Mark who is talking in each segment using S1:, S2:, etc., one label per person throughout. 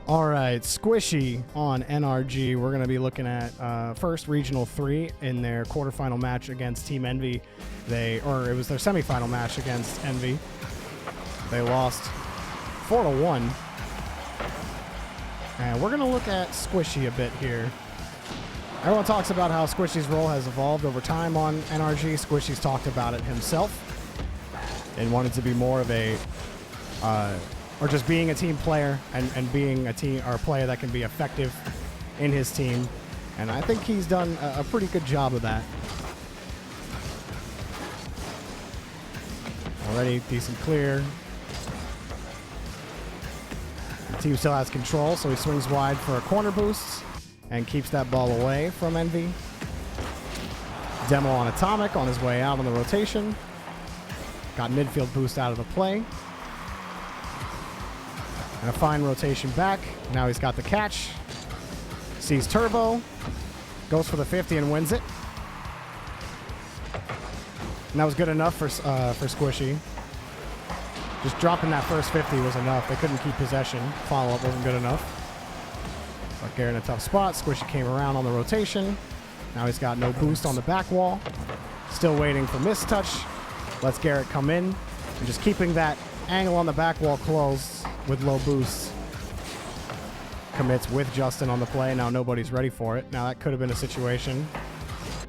S1: All right, Squishy on NRG. We're going to be looking at first Regional 3 in their quarterfinal match against Team Envy. It was their semifinal match against Envy. They lost 4-1. And we're going to look at Squishy a bit here. Everyone talks about how Squishy's role has evolved over time on NRG. Squishy's talked about it himself and wanted to be more of a... or just being a team player and being a team or a player that can be effective in his team. And I think he's done a pretty good job of that. Already decent clear. The team still has control, so he swings wide for a corner boost and keeps that ball away from Envy. Demo on Atomic on his way out on the rotation. Got midfield boost out of the play. And a fine rotation back. Now he's got the catch. Sees Turbo. Goes for the 50 and wins it. And that was good enough for Squishy. Just dropping that first 50 was enough. They couldn't keep possession. Follow-up wasn't good enough. But Garrett in a tough spot. Squishy came around on the rotation. Now he's got no boost on the back wall. Still waiting for mistouch. Lets Garrett come in. And just keeping that angle on the back wall closed with low boost. Commits with Justin on the play. Now nobody's ready for it. Now that could have been a situation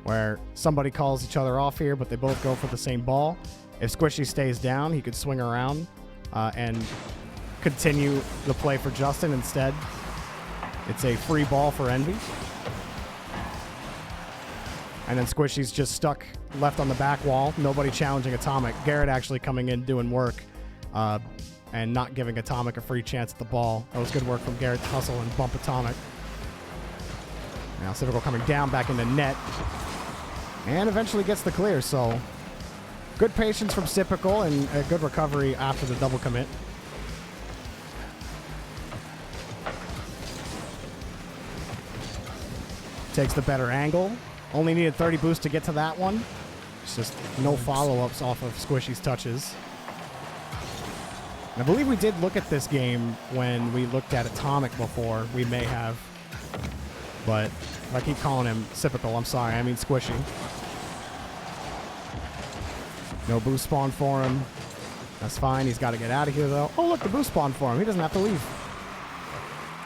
S1: where somebody calls each other off here, but they both go for the same ball. If Squishy stays down, he could swing around and continue the play for Justin instead. It's a free ball for Envy. And then Squishy's just stuck left on the back wall. Nobody challenging Atomic. Garrett actually coming in doing work and not giving Atomic a free chance at the ball. That was good work from Garrett to hustle and bump Atomic. Now Civical coming down back in the net. And eventually gets the clear, so good patience from Civical and a good recovery after the double commit. Takes the better angle. Only needed 30 boost to get to that one. It's just no follow-ups off of Squishy's touches. And I believe we did look at this game when we looked at Atomic before. We may have. But if I keep calling him Civical, I'm sorry. I mean Squishy. No boost spawn for him. That's fine. He's got to get out of here, though. Oh, look, the boost spawn for him. He doesn't have to leave.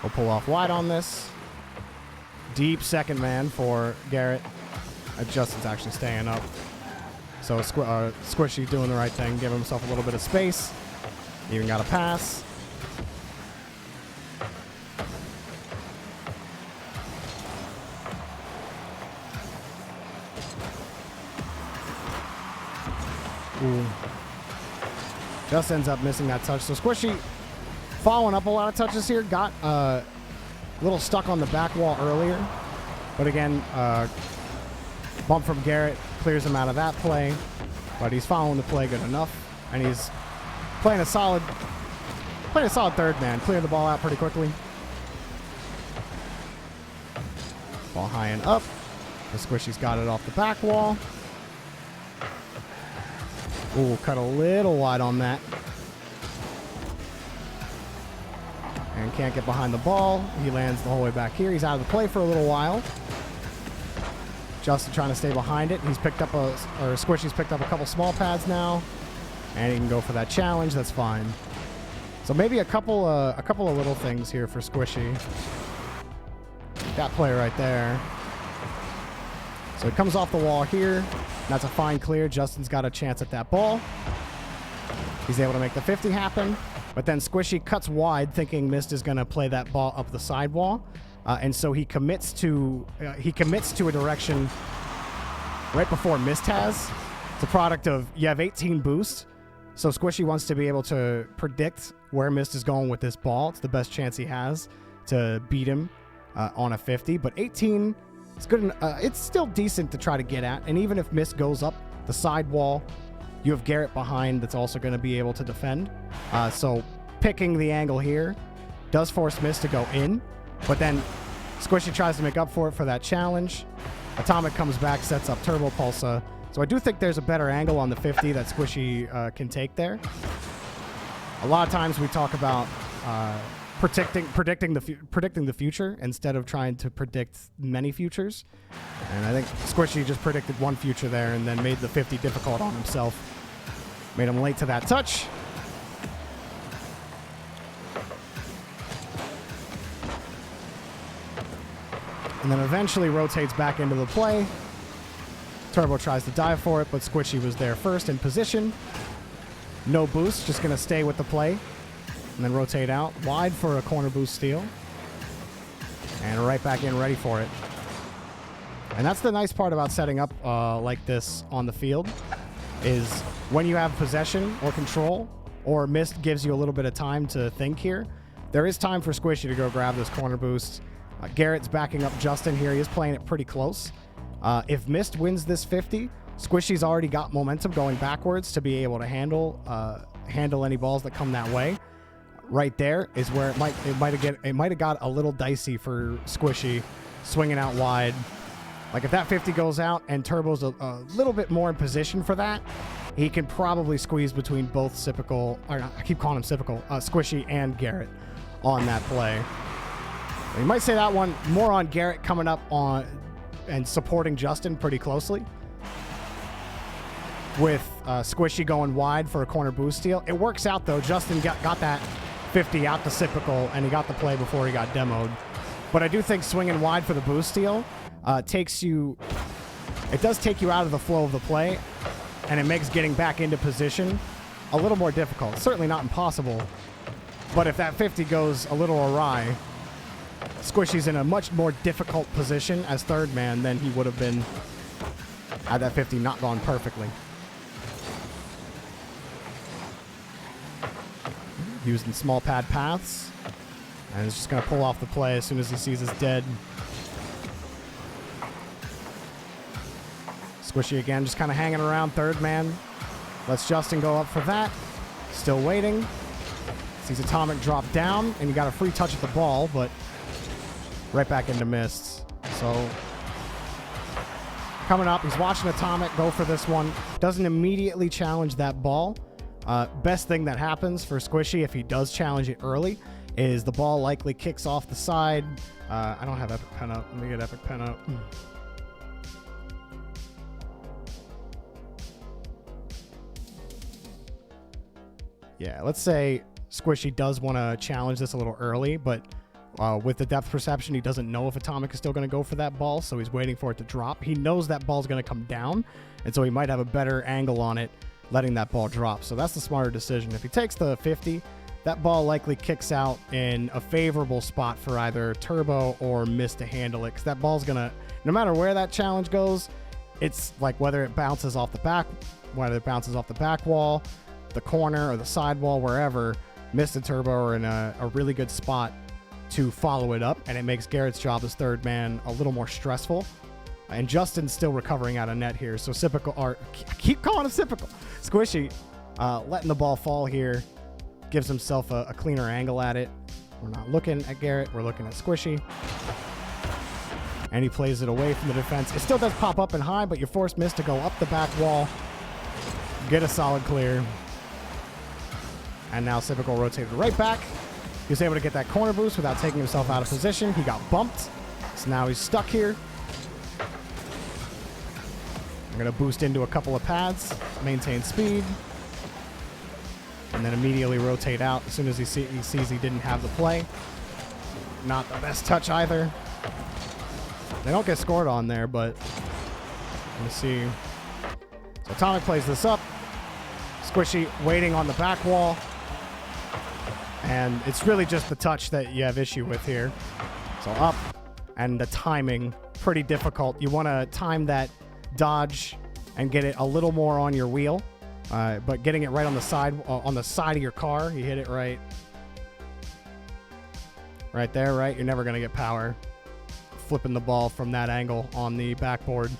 S1: We'll pull off wide on this. Deep second man for Garrett. Justin's actually staying up. So Squishy doing the right thing, giving himself a little bit of space. Even got a pass. Ooh. Just ends up missing that touch. So Squishy following up a lot of touches here. Got a little stuck on the back wall earlier. But again, bump from Garrett clears him out of that play. But he's following the play good enough. And he's playing a solid third man. Clearing the ball out pretty quickly. Ball high and up. The Squishy's got it off the back wall. Ooh, cut a little wide on that. And can't get behind the ball. He lands the whole way back here. He's out of the play for a little while. Justin trying to stay behind it. Squishy's picked up a couple small pads now. And he can go for that challenge. That's fine. So maybe a couple of little things here for Squishy. That play right there. So it comes off the wall here. That's a fine clear. Justin's got a chance at that ball. He's able to make the 50 happen. But then Squishy cuts wide, thinking Mist is going to play that ball up the sidewall. And so he commits to a direction right before Mist has. It's a product of, you have 18 boost. So Squishy wants to be able to predict where Mist is going with this ball. It's the best chance he has to beat him on a 50. But 18... it's good. It's still decent to try to get at. And even if Mist goes up the sidewall, you have Garrett behind that's also going to be able to defend. So picking the angle here does force Mist to go in. But then Squishy tries to make up for it for that challenge. Atomic comes back, sets up Turbo Pulsa. So I do think there's a better angle on the 50 that Squishy can take there. A lot of times we talk about predicting the future instead of trying to predict many futures. And I think Squishy just predicted one future there and then made the 50 difficult on himself. Made him late to that touch. And then eventually rotates back into the play. Turbo tries to dive for it, but Squishy was there first in position. No boost, just going to stay with the play. And then rotate out wide for a corner boost steal. And right back in, ready for it. And that's the nice part about setting up like this on the field, is when you have possession or control, or missed gives you a little bit of time to think here, there is time for Squishy to go grab this corner boost. Garrett's backing up Justin here. He is playing it pretty close. If Mist wins this 50, Squishy's already got momentum going backwards to be able to handle any balls that come that way. Right there is where it might have got a little dicey for Squishy, swinging out wide. Like if that 50 goes out and Turbo's a little bit more in position for that, he can probably squeeze between both I keep calling him Squishy and Garrett on that play. You might say that one more on Garrett coming up on and supporting Justin pretty closely. With Squishy going wide for a corner boost steal. It works out though. Justin got that 50 out to Sipical and he got the play before he got demoed. But I do think swinging wide for the boost steal does take you out of the flow of the play, and it makes getting back into position a little more difficult. Certainly not impossible, but if that 50 goes a little awry, Squishy's in a much more difficult position as third man than he would have been had that 50 not gone perfectly. Using small pad paths, and is just going to pull off the play as soon as he sees it's dead. Squishy again, just kind of hanging around third man. Lets Justin go up for that. Still waiting. Sees Atomic drop down, and he got a free touch at the ball, but right back into Mists. So coming up, he's watching Atomic go for this one. Doesn't immediately challenge that ball. Best thing that happens for Squishy if he does challenge it early is the ball likely kicks off the side. I don't have Epic Pen up. Let me get Epic Pen up. Yeah, let's say Squishy does want to challenge this a little early, but with the depth perception, he doesn't know if Atomic is still going to go for that ball, so he's waiting for it to drop. He knows that ball's going to come down, and so he might have a better angle on it, letting that ball drop. So that's the smarter decision. If he takes the 50, that ball likely kicks out in a favorable spot for either Turbo or Mist to handle it, because that ball's going to, no matter where that challenge goes, it's like whether it bounces off the back wall, the corner, or the sidewall, wherever, Mist and Turbo are in a really good spot to follow it up, and it makes Garrett's job as third man a little more stressful. And Justin's still recovering out of net here, so I keep calling him Sipical. Squishy letting the ball fall here, gives himself a cleaner angle at it. We're not looking at Garrett, we're looking at Squishy. And he plays it away from the defense. It still does pop up and high, but you're forced Mist to go up the back wall, get a solid clear. And now Sipical rotated right back. He was able to get that corner boost without taking himself out of position. He got bumped, so now he's stuck here. I'm going to boost into a couple of pads, maintain speed, and then immediately rotate out as soon as he sees he didn't have the play. Not the best touch either. They don't get scored on there, but let me see. So Atomic plays this up. Squishy waiting on the back wall. And it's really just the touch that you have issue with here. So up, and the timing, pretty difficult. You want to time that dodge and get it a little more on your wheel, but getting it right on the side of your car, you hit it right there, right? You're never going to get power flipping the ball from that angle on the backboard.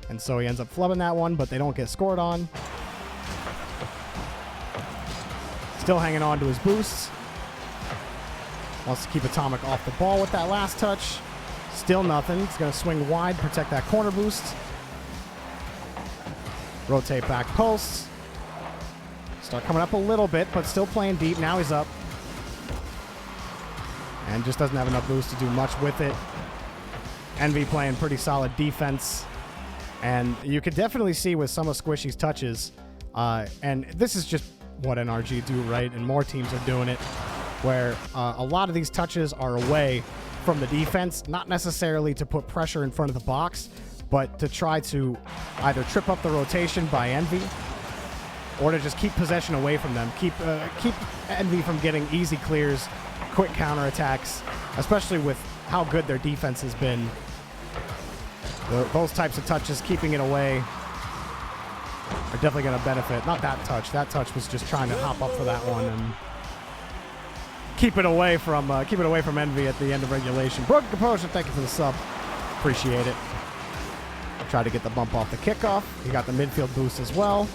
S1: And so he ends up flubbing that one, but they don't get scored on. Still hanging on to his boosts. Wants to keep Atomic off the ball with that last touch. Still nothing. He's going to swing wide, protect that corner boost. Rotate back pulse. Start coming up a little bit, but still playing deep. Now he's up. and just doesn't have enough boost to do much with it. Envy playing pretty solid defense, and you could definitely see with some of Squishy's touches, and this is just what NRG do, right? And more teams are doing it, where a lot of these touches are away from the defense, not necessarily to put pressure in front of the box, but to try to either trip up the rotation by Envy or to just keep possession away from them, keep Envy from getting easy clears, quick counterattacks, especially with how good their defense has been. Those types of touches, keeping it away, are definitely going to benefit. Not that touch. That touch was just trying to hop up for that one and keep it away from Envy at the end of regulation. Broken Composure, thank you for the sub. Appreciate it. Try to get the bump off the kickoff. He got the midfield boost as well.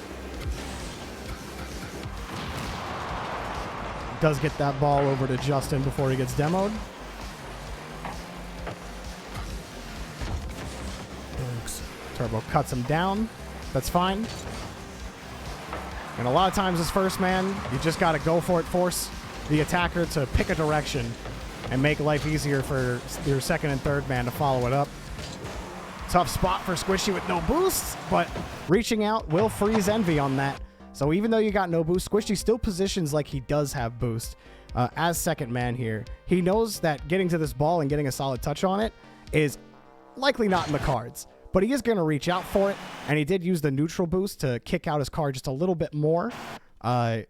S1: Does get that ball over to Justin before he gets demoed. Turbo cuts him down. That's fine. And a lot of times as first man, you just got to go for it, force the attacker to pick a direction and make life easier for your second and third man to follow it up. Tough spot for Squishy with no boosts, but reaching out will freeze Envy on that. So even though you got no boost, Squishy still positions like he does have boost as second man here. He knows that getting to this ball and getting a solid touch on it is likely not in the cards, but he is going to reach out for it, and he did use the neutral boost to kick out his car just a little bit more. Yeah,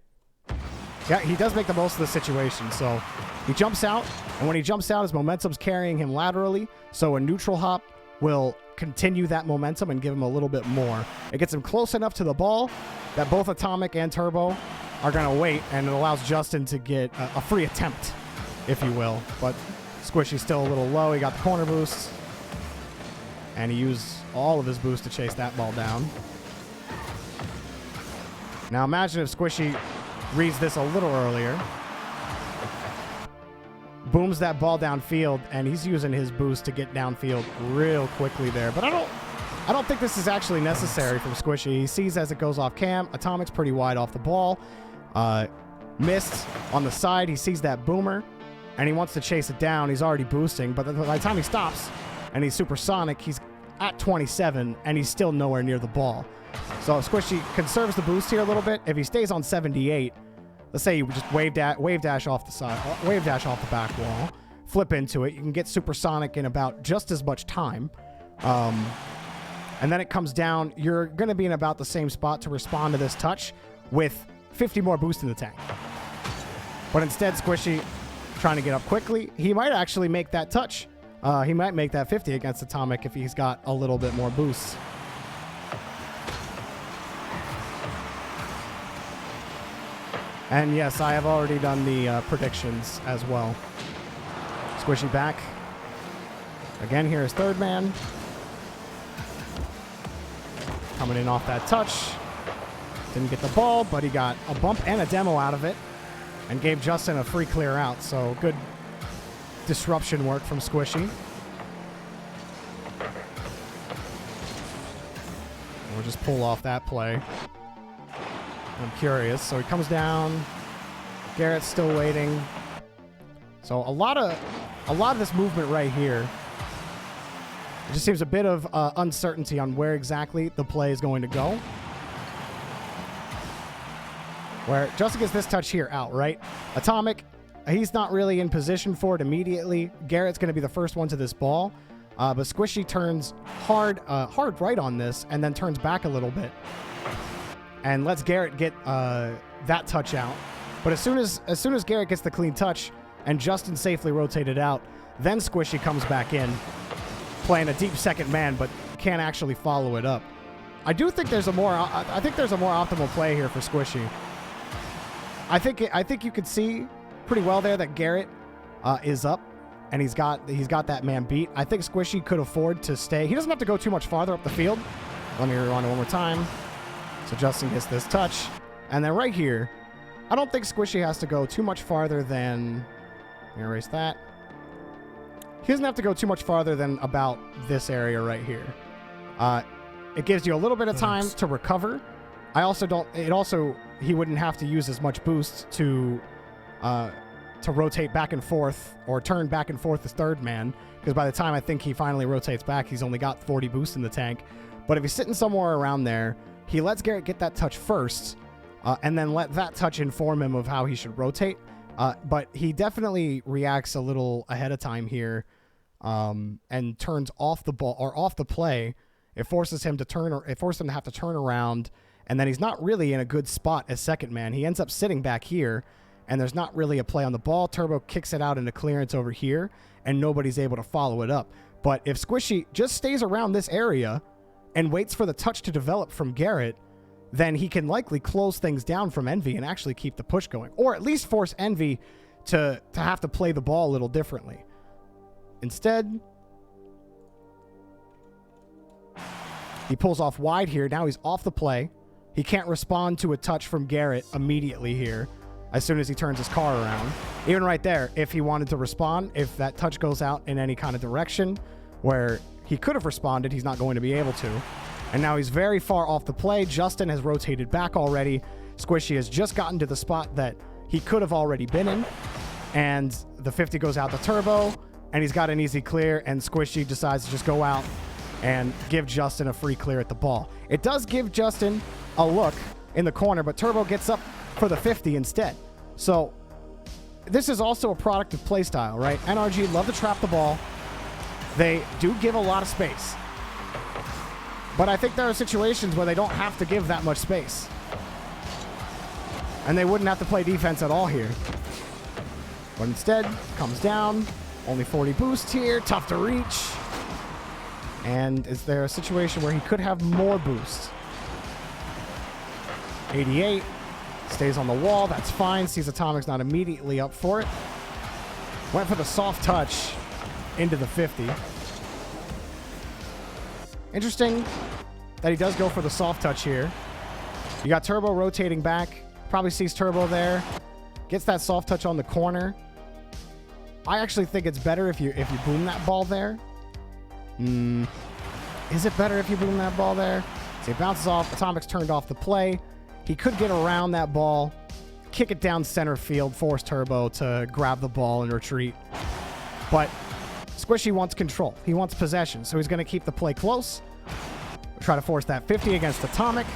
S1: he does make the most of the situation. So he jumps out, and when he jumps out, his momentum's carrying him laterally, so a neutral hop will continue that momentum and give him a little bit more. It gets him close enough to the ball that both Atomic and Turbo are going to wait, and it allows Justin to get a free attempt, if you will. But Squishy's still a little low. He got the corner boost, and he used all of his boost to chase that ball down. Now imagine if Squishy reads this a little earlier, booms that ball downfield, and he's using his boost to get downfield real quickly there. But I don't think this is actually necessary from Squishy. He sees as it goes off cam, Atomic's pretty wide off the ball. Missed on the side. He sees that boomer, and he wants to chase it down. He's already boosting, but by the time he stops and he's supersonic, he's at 27, and he's still nowhere near the ball. So Squishy conserves the boost here a little bit. If he stays on 78, let's say you just wave dash off the side, wave dash off the back wall, flip into it, you can get supersonic in about just as much time. And then it comes down, you're going to be in about the same spot to respond to this touch with 50 more boost in the tank. But instead, Squishy trying to get up quickly, he might actually make that touch. He might make that 50 against Atomic if he's got a little bit more boost. And yes, I have already done the predictions as well. Squishy back. Again, here is third man. Coming in off that touch. Didn't get the ball, but he got a bump and a demo out of it and gave Justin a free clear out. So good disruption work from Squishy. We'll just pull off that play. I'm curious. So he comes down. Garrett's still waiting. So a lot of this movement right here. It just seems a bit of uncertainty on where exactly the play is going to go. Where Justin gets this touch here out, right? Atomic, he's not really in position for it immediately. Garrett's going to be the first one to this ball. But Squishy turns hard right on this and then turns back a little bit. And lets Garrett get that touch out. But as soon as Garrett gets the clean touch and Justin safely rotated out, then Squishy comes back in, playing a deep second man, but can't actually follow it up. I think there's a more optimal play here for Squishy. I think you could see pretty well there that Garrett is up, and he's got that man beat. I think Squishy could afford to stay. He doesn't have to go too much farther up the field. Let me rerun it one more time. So Justin gets this touch. And then right here, I don't think Squishy has to go too much farther than... Let me erase that. He doesn't have to go too much farther than about this area right here. It gives you a little bit of time to recover. He wouldn't have to use as much boost to to rotate back and forth or turn back and forth as third man, because by the time I think he finally rotates back, he's only got 40 boost in the tank. But if he's sitting somewhere around there, he lets Garrett get that touch first, and then let that touch inform him of how he should rotate. But he definitely reacts a little ahead of time here, and turns off the ball or off the play. It forces him to turn, or it forces him to have to turn around, and then he's not really in a good spot as second man. He ends up sitting back here, and there's not really a play on the ball. Turbo kicks it out into clearance over here, and nobody's able to follow it up. But if Squishy just stays around this area and waits for the touch to develop from Garrett, then he can likely close things down from Envy and actually keep the push going, or at least force Envy to have to play the ball a little differently. Instead, he pulls off wide here. Now he's off the play. He can't respond to a touch from Garrett immediately here as soon as he turns his car around. Even right there, if he wanted to respond, if that touch goes out in any kind of direction where he could have responded, he's not going to be able to. And now he's very far off the play. Justin has rotated back already. Squishy has just gotten to the spot that he could have already been in. And the 50 goes out to Turbo, and he's got an easy clear, and Squishy decides to just go out and give Justin a free clear at the ball. It does give Justin a look in the corner, but Turbo gets up for the 50 instead. So this is also a product of playstyle, right? NRG love to trap the ball. They do give a lot of space. But I think there are situations where they don't have to give that much space. And they wouldn't have to play defense at all here. But instead, comes down. Only 40 boost here. Tough to reach. And is there a situation where he could have more boost? 88. Stays on the wall. That's fine. Sees Atomic's not immediately up for it. Went for the soft touch into the 50. Interesting that he does go for the soft touch here. You got Turbo rotating back. Probably sees Turbo there. Gets that soft touch on the corner. I actually think it's better if you boom that ball there. Is it better if you boom that ball there? So he bounces off. Atomic's turned off the play. He could get around that ball, kick it down center field, force Turbo to grab the ball and retreat. But Squishy wants control. He wants possession, so he's going to keep the play close. Try to force that 50 against Atomic.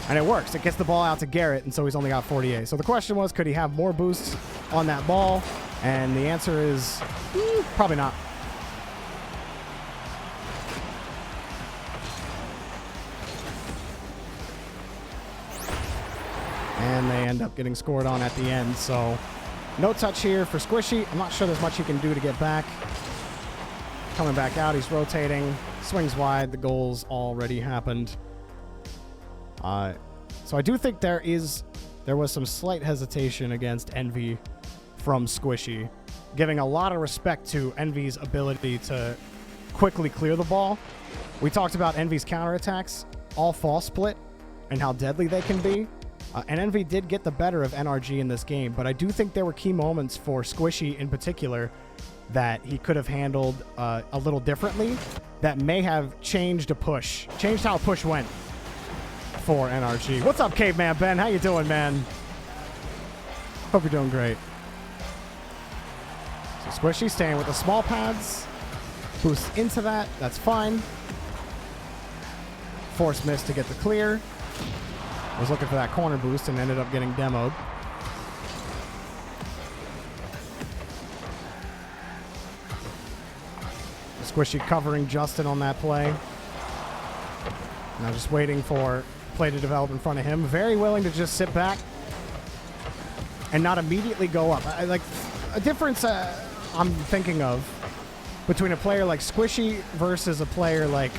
S1: And it works. It gets the ball out to Garrett, and so he's only got 48. So the question was, could he have more boosts on that ball? And the answer is probably not. And they end up getting scored on at the end. So no touch here for Squishy. I'm not sure there's much he can do to get back. Coming back out, he's rotating. Swings wide. The goal's already happened. So I do think there was some slight hesitation against Envy from Squishy, giving a lot of respect to Envy's ability to quickly clear the ball. We talked about Envy's counterattacks, all fall split, and how deadly they can be. And Envy did get the better of NRG in this game, but I do think there were key moments for Squishy in particular that he could have handled a little differently that may have changed how a push went for NRG. What's up, Caveman Ben? How you doing, man? Hope you're doing great. So Squishy staying with the small pads. Boost into that. That's fine. Force miss to get the clear. Was looking for that corner boost and ended up getting demoed. Squishy covering Justin on that play. Now just waiting for play to develop in front of him. Very willing to just sit back and not immediately go up. Like a difference I'm thinking of between a player like Squishy versus a player like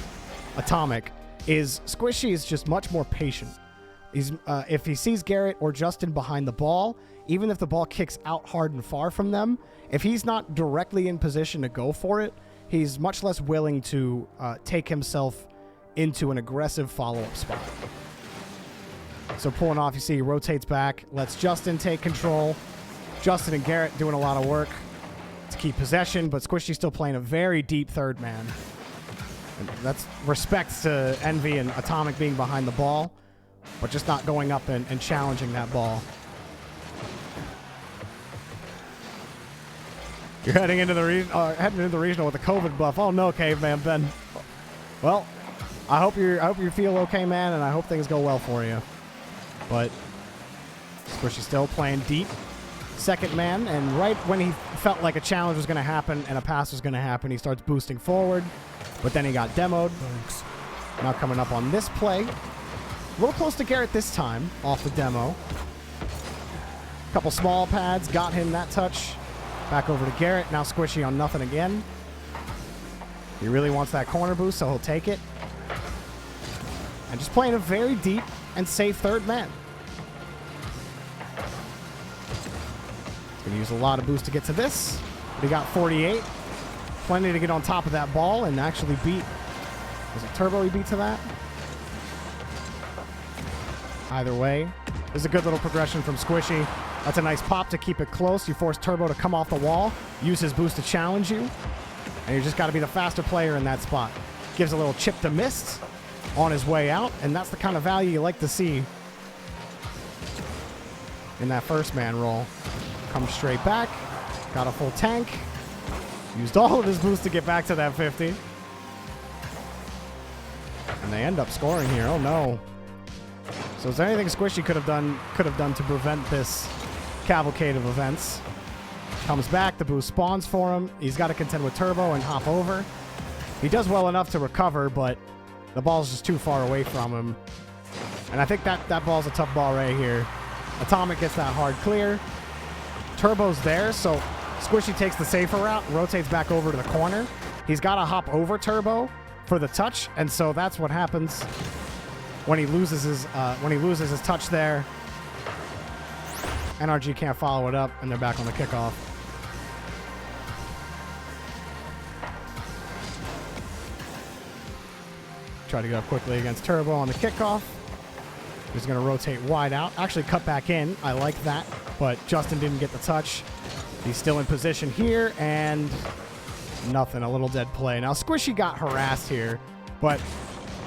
S1: Atomic is Squishy is just much more patient. He's if he sees Garrett or Justin behind the ball, even if the ball kicks out hard and far from them, if he's not directly in position to go for it, he's much less willing to take himself into an aggressive follow-up spot. So pulling off, you see he rotates back, lets Justin take control. Justin and Garrett doing a lot of work to keep possession, but Squishy's still playing a very deep third man. And that's respect to Envy and Atomic being behind the ball, but just not going up and challenging that ball. You're heading into the regional with a COVID buff. Oh no, Caveman Ben. Well, I hope you feel okay, man, and I hope things go well for you. But Squishy still playing deep, second man, and right when he felt like a challenge was going to happen and a pass was going to happen, he starts boosting forward. But then he got demoed. Thanks. Now coming up on this play, a little close to Garrett this time off the demo. Couple small pads got him that touch. Back over to Garrett. Now Squishy on nothing again. He really wants that corner boost, so he'll take it. And just playing a very deep and safe third man. He's going to use a lot of boost to get to this. But he got 48. Plenty to get on top of that ball and actually beat. Was it Turbo he beat to that? Either way, this is a good little progression from Squishy. That's a nice pop to keep it close. You force Turbo to come off the wall, use his boost to challenge you, and you just got to be the faster player in that spot. Gives a little chip to mist on his way out, and that's the kind of value you like to see in that first man roll. Comes straight back, got a full tank, used all of his boost to get back to that 50. And they end up scoring here. Oh no. So is there anything Squishy could have done to prevent this cavalcade of events? Comes back, the boost spawns for him. He's got to contend with Turbo and hop over. He does well enough to recover, but the ball's just too far away from him. And I think that ball's a tough ball right here. Atomic gets that hard clear. Turbo's there, so Squishy takes the safer route, rotates back over to the corner. He's got to hop over Turbo for the touch, and so that's what happens when he loses his touch there. NRG can't follow it up, and they're back on the kickoff. Try to get up quickly against Turbo on the kickoff. He's going to rotate wide out. Actually cut back in. I like that, but Justin didn't get the touch. He's still in position here, and nothing. A little dead play. Now, Squishy got harassed here, but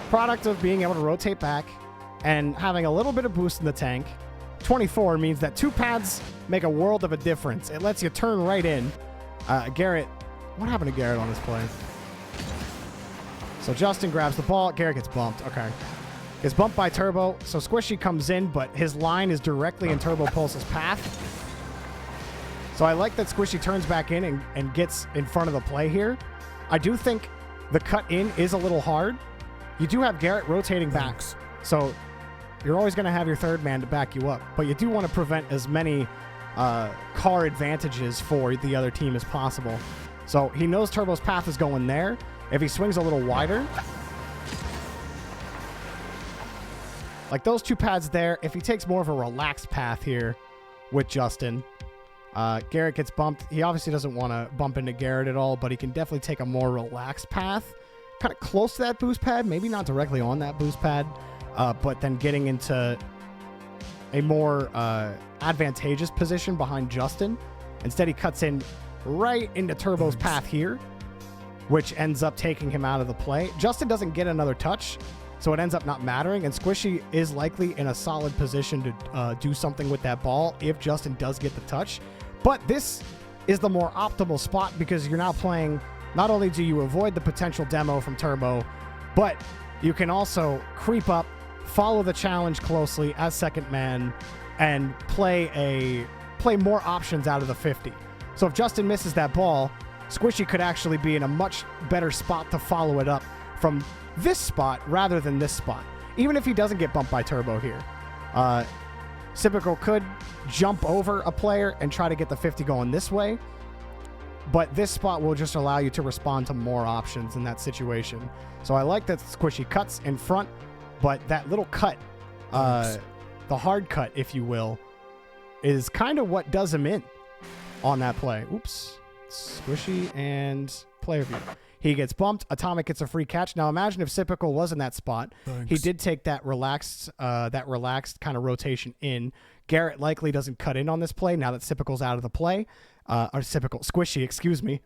S1: product of being able to rotate back and having a little bit of boost in the tank. 24 means that 2 pads make a world of a difference. It lets you turn right in. Garrett, what happened to Garrett on this play? So Justin grabs the ball. Garrett gets bumped. Okay. Gets bumped by Turbo. So Squishy comes in, but his line is directly in Turbo Pulse's path. So I like that Squishy turns back in and gets in front of the play here. I do think the cut in is a little hard. You do have Garrett rotating back. So you're always going to have your third man to back you up, but you do want to prevent as many car advantages for the other team as possible. So he knows Turbo's path is going there. If he swings a little wider, like those 2 pads there, if he takes more of a relaxed path here with Justin, Garrett gets bumped. He obviously doesn't want to bump into Garrett at all, but he can definitely take a more relaxed path, kind of close to that boost pad, maybe not directly on that boost pad. But then getting into a more advantageous position behind Justin. Instead, he cuts in right into Turbo's path here, which ends up taking him out of the play. Justin doesn't get another touch, so it ends up not mattering. And Squishy is likely in a solid position to do something with that ball if Justin does get the touch. But this is the more optimal spot because you're now playing, not only do you avoid the potential demo from Turbo, but you can also creep up, follow the challenge closely as second man, and play more options out of the 50. So if Justin misses that ball, Squishy could actually be in a much better spot to follow it up from this spot rather than this spot. Even if he doesn't get bumped by Turbo here. Sypical could jump over a player and try to get the 50 going this way, but this spot will just allow you to respond to more options in that situation. So I like that Squishy cuts in front, but that little cut, the hard cut, if you will, is kind of what does him in on that play. Oops. Squishy and player view. He gets bumped. Atomic gets a free catch. Now imagine if Sypical was in that spot. Thanks. He did take that relaxed kind of rotation in. Garrett likely doesn't cut in on this play now that Sypical's out of the play. Squishy, excuse me.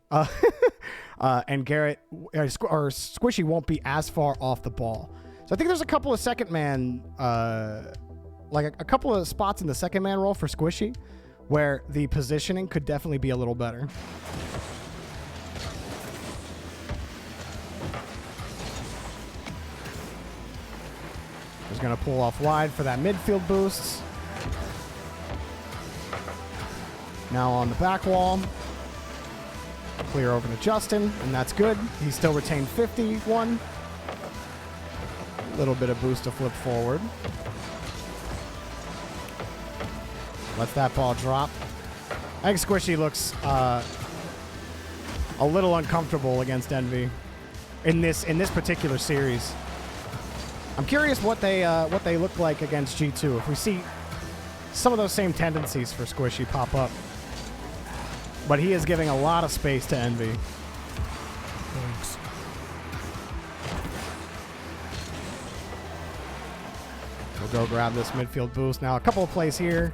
S1: And Garrett or Squishy won't be as far off the ball. So I think there's a couple of second man, like a couple of spots in the second man role for Squishy where the positioning could definitely be a little better. He's going to pull off wide for that midfield boost. Now on the back wall. Clear over to Justin, and that's good. He still retained 51. Little bit of boost to flip forward. Lets that ball drop. I think Squishy looks a little uncomfortable against Envy in this particular series. I'm curious what they look like against G2. If we see some of those same tendencies for Squishy pop up. But he is giving a lot of space to Envy.
S2: Thanks.
S1: We'll go grab this midfield boost. Now a couple of plays here.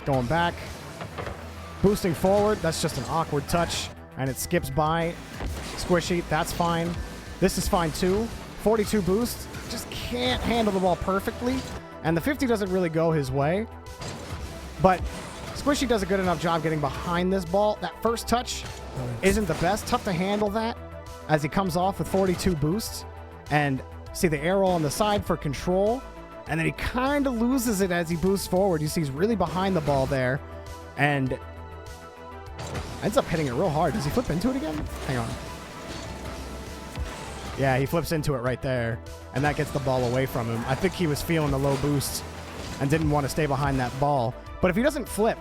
S1: Going back. Boosting forward. That's just an awkward touch. And it skips by Squishy. That's fine. This is fine too. 42 boost. Just can't handle the ball perfectly. And the 50 doesn't really go his way. But Squishy does a good enough job getting behind this ball. That first touch isn't the best. Tough to handle that as he comes off with 42 boosts. And see the arrow on the side for control. And then he kind of loses it as he boosts forward. You see he's really behind the ball there. And ends up hitting it real hard. Does he flip into it again? Hang on. Yeah, he flips into it right there. And that gets the ball away from him. I think he was feeling the low boost and didn't want to stay behind that ball. But if he doesn't flip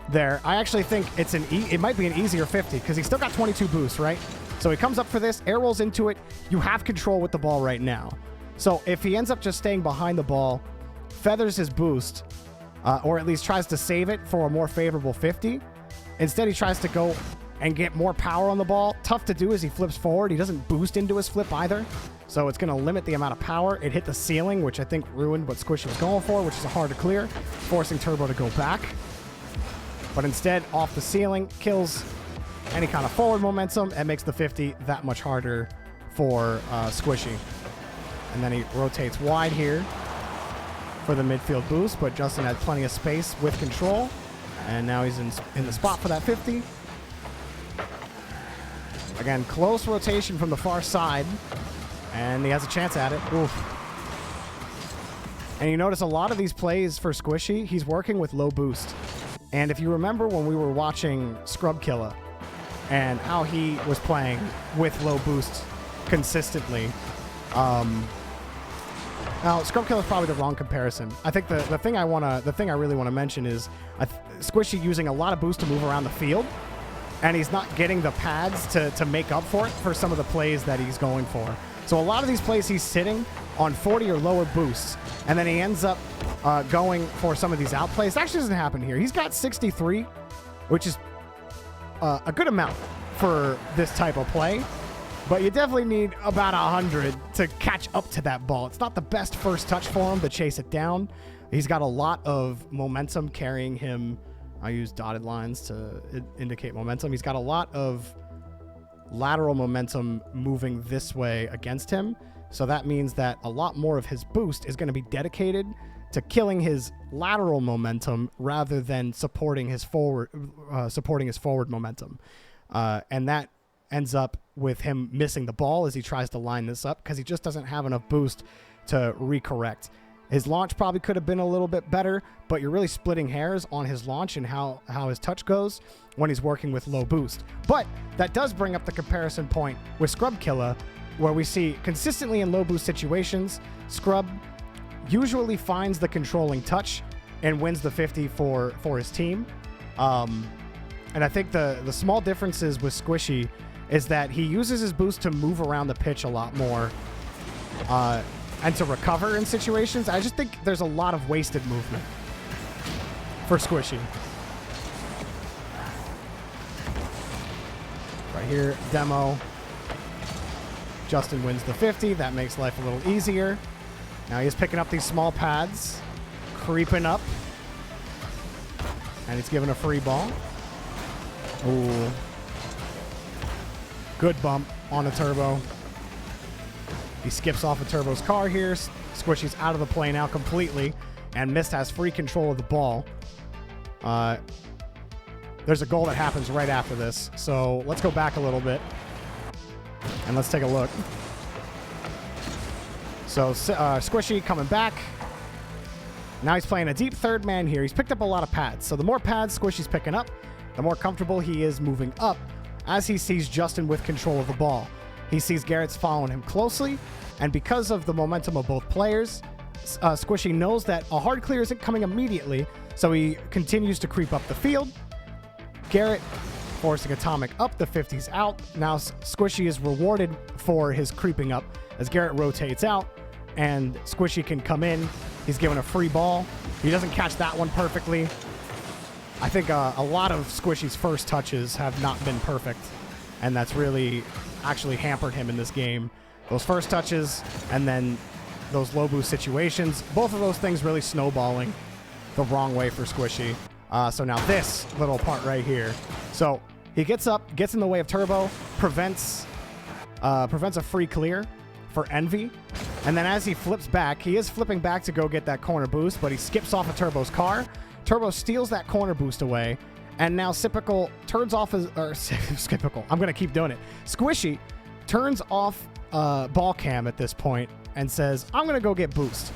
S1: there, I actually think it might be an easier 50 because he's still got 22 boosts, right? So he comes up for this, air rolls into it. You have control with the ball right now. So if he ends up just staying behind the ball, feathers his boost, or at least tries to save it for a more favorable 50, instead he tries to go and get more power on the ball. Tough to do as he flips forward. He doesn't boost into his flip either. So it's going to limit the amount of power. It hit the ceiling, which I think ruined what Squishy was going for, which is hard to clear, forcing Turbo to go back. But instead, off the ceiling, kills any kind of forward momentum and makes the 50 that much harder for Squishy. And then he rotates wide here for the midfield boost, but Justin had plenty of space with control. And now he's in the spot for that 50. Again, close rotation from the far side. And he has a chance at it. Oof. And you notice a lot of these plays for Squishy, he's working with low boost. And if you remember when we were watching Scrubkilla and how he was playing with low boost consistently, now, Scrubkilla is probably the wrong comparison. I think the thing I really want to mention is Squishy using a lot of boost to move around the field, and he's not getting the pads to make up for it for some of the plays that he's going for. So a lot of these plays he's sitting on 40 or lower boosts, and then he ends up going for some of these outplays. That actually doesn't happen here. He's got 63, which is a good amount for this type of play. But you definitely need about 100 to catch up to that ball. It's not the best first touch for him to chase it down. He's got a lot of momentum carrying him. I use dotted lines to indicate momentum. He's got a lot of lateral momentum moving this way against him. So that means that a lot more of his boost is going to be dedicated to killing his lateral momentum rather than supporting his forward momentum. And that ends up with him missing the ball as he tries to line this up because he just doesn't have enough boost to recorrect. His launch probably could have been a little bit better, but you're really splitting hairs on his launch and how his touch goes when he's working with low boost. But that does bring up the comparison point with Scrubkilla, where we see consistently in low boost situations, Scrub usually finds the controlling touch and wins the 50 for his team. And I think the small differences with Squishy is that he uses his boost to move around the pitch a lot more and to recover in situations. I just think there's a lot of wasted movement for Squishy. Right here, demo. Justin wins the 50. That makes life a little easier. Now he's picking up these small pads, creeping up. And he's giving a free ball. Ooh. Good bump on a Turbo. He skips off of Turbo's car here. Squishy's out of the play now completely. And Mist has free control of the ball. There's a goal that happens right after this. So let's go back a little bit. And let's take a look. So Squishy coming back. Now he's playing a deep third man here. He's picked up a lot of pads. So the more pads Squishy's picking up, the more comfortable he is moving up as he sees Justin with control of the ball. He sees Garrett's following him closely, and because of the momentum of both players, Squishy knows that a hard clear isn't coming immediately, so he continues to creep up the field. Garrett forcing Atomic up, the 50's out. Now Squishy is rewarded for his creeping up as Garrett rotates out, and Squishy can come in. He's given a free ball. He doesn't catch that one perfectly. I think a lot of Squishy's first touches have not been perfect, and that's really actually hampered him in this game. Those first touches and then those low boost situations, both of those things really snowballing the wrong way for Squishy. So now this little part right here. So he gets up, gets in the way of Turbo, prevents a free clear for Envy. And then as he flips back, he is flipping back to go get that corner boost, but he skips off of Turbo's car. Turbo steals that corner boost away, and now Sipical turns off his, or Skipical, I'm going to keep doing it. Squishy turns off ball cam at this point and says, I'm going to go get boost.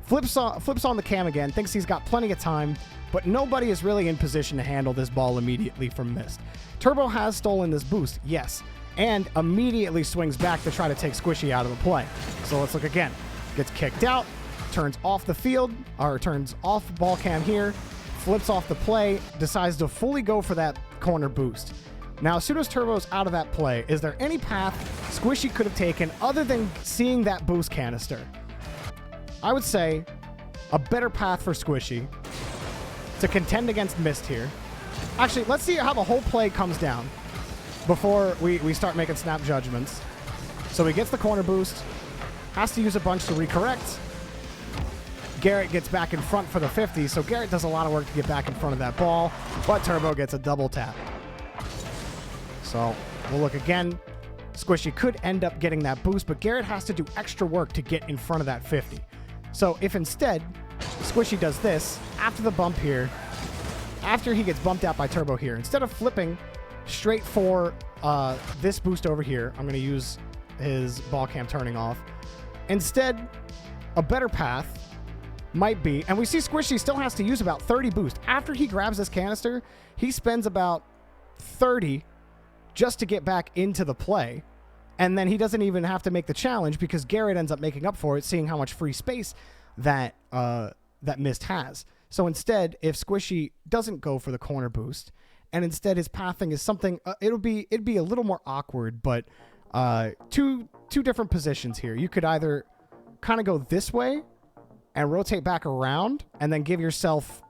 S1: Flips on the cam again, thinks he's got plenty of time, but nobody is really in position to handle this ball immediately from Mist. Turbo has stolen this boost, yes, and immediately swings back to try to take Squishy out of the play. So let's look again. Gets kicked out, turns off the field, or turns off ball cam here, flips off the play, decides to fully go for that corner boost. Now, as soon as Turbo's out of that play, is there any path Squishy could have taken other than seeing that boost canister? I would say a better path for Squishy to contend against Mist here. Actually, let's see how the whole play comes down before we start making snap judgments. So he gets the corner boost, has to use a bunch to recorrect. Garrett gets back in front for the 50, so Garrett does a lot of work to get back in front of that ball, but Turbo gets a double tap. So we'll look again. Squishy could end up getting that boost, but Garrett has to do extra work to get in front of that 50. So if instead Squishy does this after the bump here, after he gets bumped out by Turbo here, instead of flipping straight for this boost over here, I'm going to use his ball cam turning off. Instead, a better path might be, and we see Squishy still has to use about 30 boost. After he grabs this canister, he spends about 30 just to get back into the play. And then he doesn't even have to make the challenge because Garrett ends up making up for it, seeing how much free space that that Mist has. So instead, if Squishy doesn't go for the corner boost, and instead his pathing is something, it'd be a little more awkward, but two different positions here. You could either kind of go this way and rotate back around, and then give yourself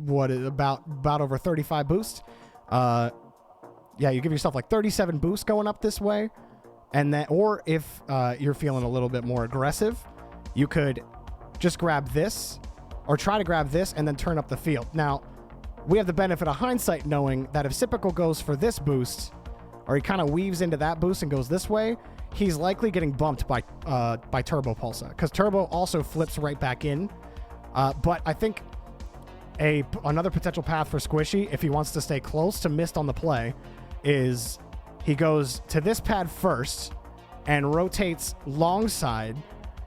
S1: about over 35 boost. Yeah, you give yourself like 37 boost going up this way, and then, or if you're feeling a little bit more aggressive, you could just grab this, or try to grab this and then turn up the field. Now, we have the benefit of hindsight knowing that if Sipical goes for this boost, or he kind of weaves into that boost and goes this way, he's likely getting bumped by Turbo Pulsa, because Turbo also flips right back in. But I think another potential path for Squishy, if he wants to stay close to Mist on the play, is he goes to this pad first and rotates long side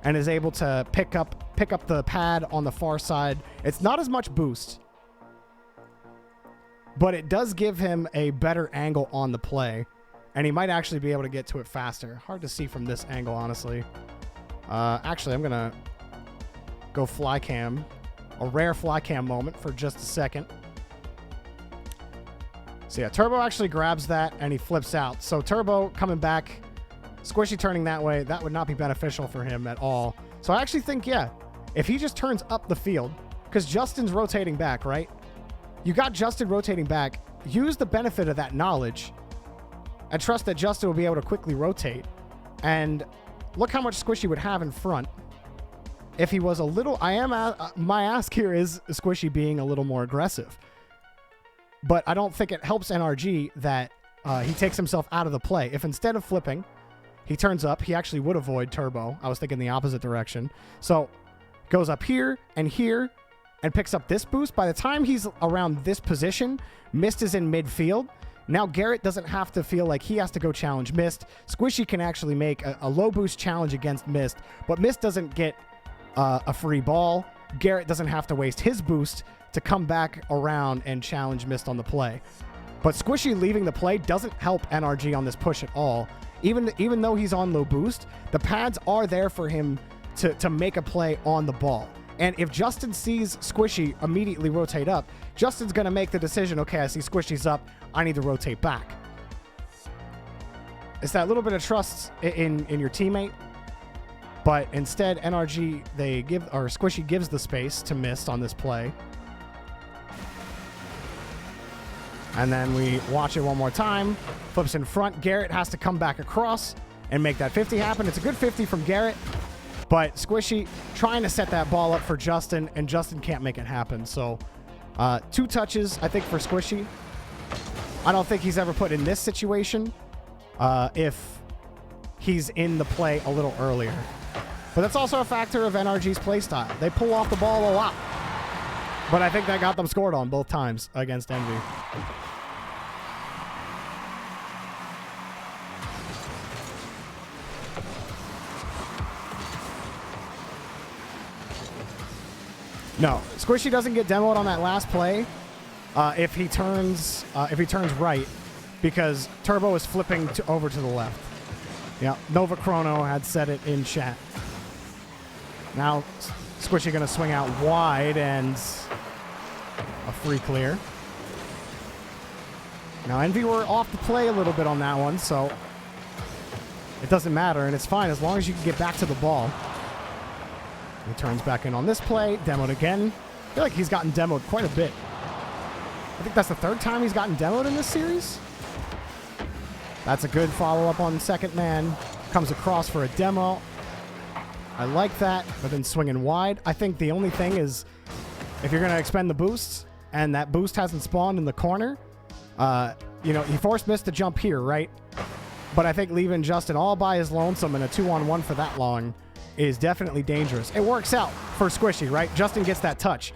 S1: and is able to pick up the pad on the far side. It's not as much boost, but it does give him a better angle on the play, and he might actually be able to get to it faster. Hard to see from this angle, honestly. Actually, I'm gonna go fly cam, a rare fly cam moment for just a second. So yeah, Turbo actually grabs that and he flips out. So Turbo coming back, Squishy turning that way, that would not be beneficial for him at all. So I actually think, yeah, if he just turns up the field, because Justin's rotating back, right? You got Justin rotating back, use the benefit of that knowledge and trust that Justin will be able to quickly rotate. And look how much Squishy would have in front if he was a little, my ask here is Squishy being a little more aggressive. But I don't think it helps NRG that he takes himself out of the play. If instead of flipping, he turns up, he actually would avoid Turbo. I was thinking the opposite direction. So goes up here and picks up this boost. By the time he's around this position, Mist is in midfield. Now Garrett doesn't have to feel like he has to go challenge Mist. Squishy can actually make a low boost challenge against Mist, but Mist doesn't get a free ball. Garrett doesn't have to waste his boost to come back around and challenge Mist on the play. But Squishy leaving the play doesn't help NRG on this push at all. Even though he's on low boost, the pads are there for him to make a play on the ball. And if Justin sees Squishy immediately rotate up, Justin's going to make the decision, okay, I see Squishy's up, I need to rotate back. It's that little bit of trust in your teammate. But instead, NRG, Squishy gives the space to Mist on this play. And then we watch it one more time. Flips in front. Garrett has to come back across and make that 50 happen. It's a good 50 from Garrett. But Squishy trying to set that ball up for Justin, and Justin can't make it happen. So 2 touches, I think, for Squishy. I don't think he's ever put in this situation if he's in the play a little earlier. But that's also a factor of NRG's play style. They pull off the ball a lot. But I think that got them scored on both times against Envy. No, Squishy doesn't get demoed on that last play if he turns right, because Turbo is flipping over to the left. Yeah, Nova Chrono had said it in chat. Now Squishy going to swing out wide and a free clear. Now Envy were off the play a little bit on that one, so it doesn't matter, and it's fine as long as you can get back to the ball. He turns back in on this play, demoed again. I feel like he's gotten demoed quite a bit. I think that's the 3rd time he's gotten demoed in this series. That's a good follow-up on second man. Comes across for a demo. I like that, but then swinging wide. I think the only thing is, if you're going to expend the boosts, and that boost hasn't spawned in the corner, he forced Mist to jump here, right? But I think leaving Justin all by his lonesome in a 2-on-1 for that long is definitely dangerous. It works out for Squishy, right? Justin gets that touch.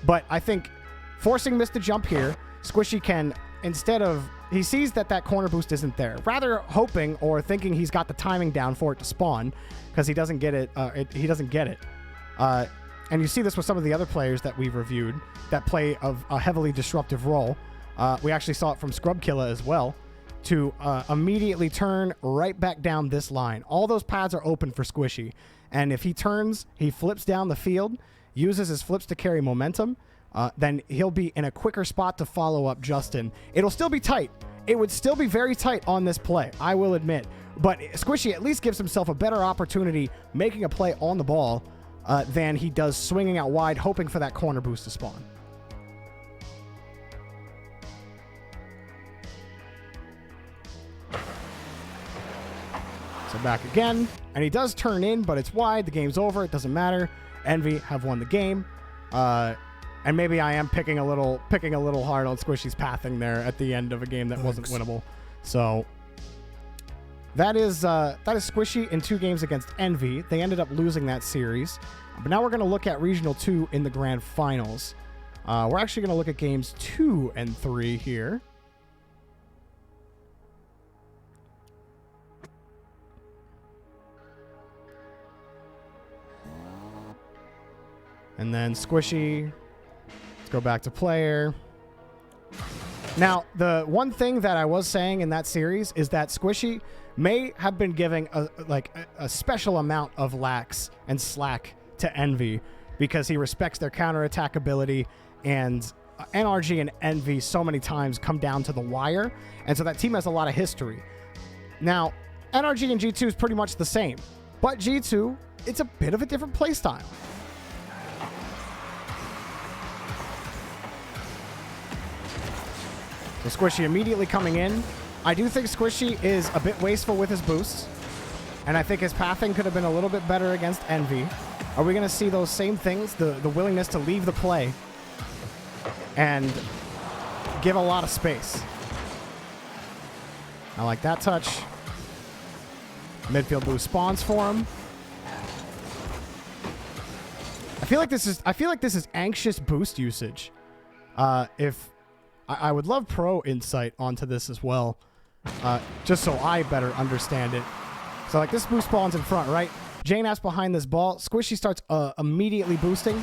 S1: But I think forcing Mist to jump here, Squishy can, instead of, he sees that corner boost isn't there. Rather hoping or thinking he's got the timing down for it to spawn, because he doesn't get it. He doesn't get it. And you see this with some of the other players that we've reviewed that play a heavily disruptive role. We actually saw it from Scrubkilla as well, to immediately turn right back down this line. All those pads are open for Squishy. And if he turns, he flips down the field, uses his flips to carry momentum, then he'll be in a quicker spot to follow up Justin. It'll still be tight. It would still be very tight on this play, I will admit. But Squishy at least gives himself a better opportunity making a play on the ball than he does swinging out wide, hoping for that corner boost to spawn. So back again, and he does turn in, but it's wide. The game's over. It doesn't matter. Envy have won the game. And maybe I am picking a little hard on Squishy's pathing there at the end of a game that wasn't winnable. So that is Squishy in 2 games against Envy. They ended up losing that series. But now we're going to look at Regional 2 in the Grand Finals. We're actually going to look at games 2 and 3 here. And then Squishy, let's go back to player. Now, the one thing that I was saying in that series is that Squishy may have been giving a special amount of lax and slack to Envy because he respects their counterattack ability, and NRG and Envy so many times come down to the wire, and so that team has a lot of history. Now, NRG and G2 is pretty much the same, but G2, it's a bit of a different playstyle. So Squishy immediately coming in. I do think Squishy is a bit wasteful with his boosts, and I think his pathing could have been a little bit better against Envy. Are we going to see those same things, the willingness to leave the play and give a lot of space? I like that touch. Midfield boost spawns for him. I feel like this is anxious boost usage. If I would love pro insight onto this as well, just so I better understand it. So like this boost spawns in front, right? JNAP's behind this ball. Squishy starts immediately boosting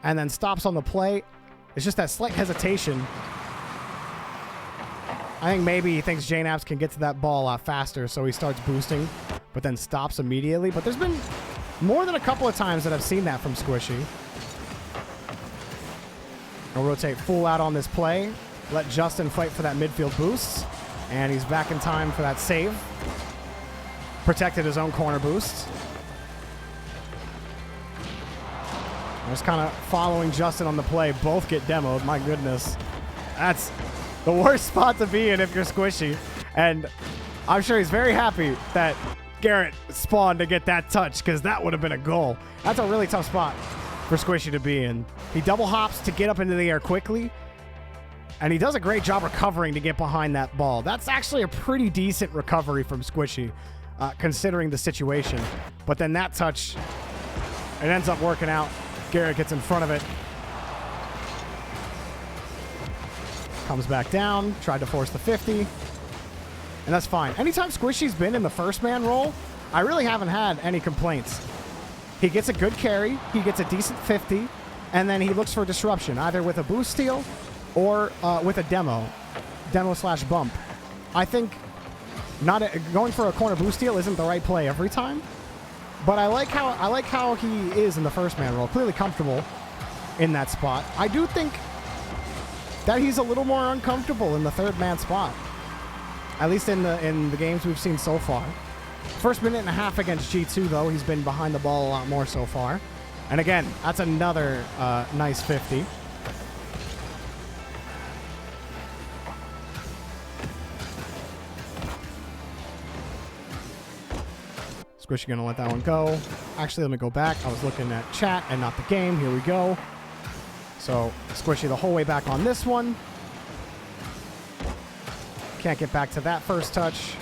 S1: and then stops on the play. It's just that slight hesitation. I think maybe he thinks JNAPs can get to that ball a lot faster, so he starts boosting, but then stops immediately. But there's been more than a couple of times that I've seen that from Squishy. He'll rotate full out on this play. Let Justin fight for that midfield boost. And he's back in time for that save. Protected his own corner boost. Just kind of following Justin on the play. Both get demoed. My goodness. That's the worst spot to be in if you're Squishy. And I'm sure he's very happy that Garrett spawned to get that touch, because that would have been a goal. That's a really tough spot for Squishy to be in. He double hops to get up into the air quickly, and he does a great job recovering to get behind that ball. That's actually a pretty decent recovery from Squishy, considering the situation. But then that touch, it ends up working out. Garrett gets in front of it. Comes back down, tried to force the 50. And that's fine. Anytime Squishy's been in the first man role, I really haven't had any complaints. He gets a good carry, he gets a decent 50, and then he looks for disruption, either with a boost steal or with a demo/bump. I think going for a corner boost steal isn't the right play every time, but I like how he is in the first man role, clearly comfortable in that spot. I do think that he's a little more uncomfortable in the third man spot, at least in the games we've seen so far. First minute and a half against G2, though, he's been behind the ball a lot more so far. And again, that's another nice 50. Squishy gonna let that one go. Actually, let me go back. I was looking at chat and not the game. Here we go. So Squishy the whole way back on this one. Can't get back to that first touch.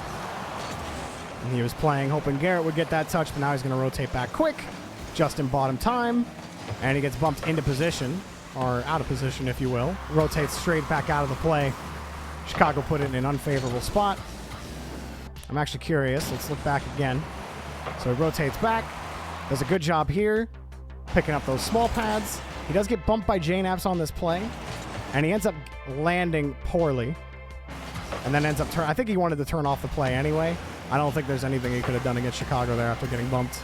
S1: And he was playing, hoping Garrett would get that touch, but now he's going to rotate back quick. Justin bought him time, and he gets bumped into position, or out of position, if you will. Rotates straight back out of the play. Chicago put it in an unfavorable spot. I'm actually curious. Let's look back again. So he rotates back. Does a good job here, picking up those small pads. He does get bumped by JNAPs on this play, and he ends up landing poorly. And then ends up I think he wanted to turn off the play anyway. I don't think there's anything he could have done against Chicago there after getting bumped.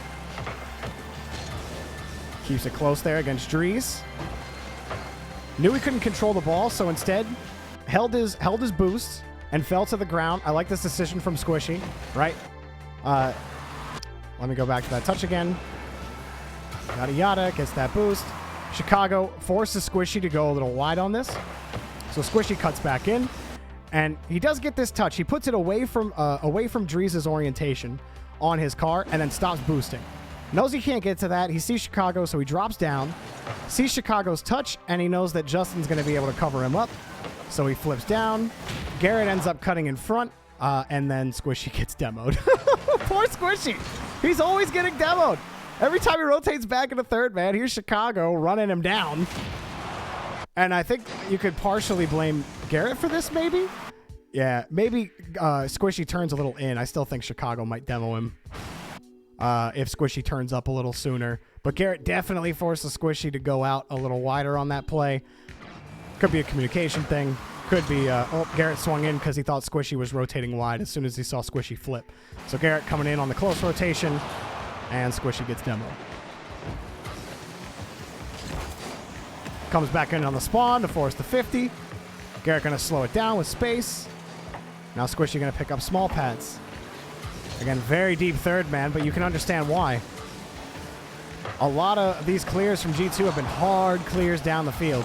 S1: Keeps it close there against Dries. Knew he couldn't control the ball, so instead held his boost and fell to the ground. I like this decision from Squishy, right? Let me go back to that touch again. Yada yada, gets that boost. Chicago forces Squishy to go a little wide on this. So Squishy cuts back in. And he does get this touch. He puts it away from Dries' orientation on his car and then stops boosting. Knows he can't get to that. He sees Chicago, so he drops down. Sees Chicago's touch, and he knows that Justin's going to be able to cover him up. So he flips down. Garrett ends up cutting in front, and then Squishy gets demoed. Poor Squishy. He's always getting demoed. Every time he rotates back into third man, here's Chicago running him down. And I think you could partially blame Garrett for this, maybe? Yeah, maybe Squishy turns a little in. I still think Chicago might demo him if Squishy turns up a little sooner. But Garrett definitely forces Squishy to go out a little wider on that play. Could be a communication thing. Could be, Garrett swung in because he thought Squishy was rotating wide as soon as he saw Squishy flip. So Garrett coming in on the close rotation, and Squishy gets demoed. Comes back in on the spawn to force the 50. Garrett going to slow it down with space. Now Squishy going to pick up small pads. Again, very deep third man, but you can understand why. A lot of these clears from G2 have been hard clears down the field.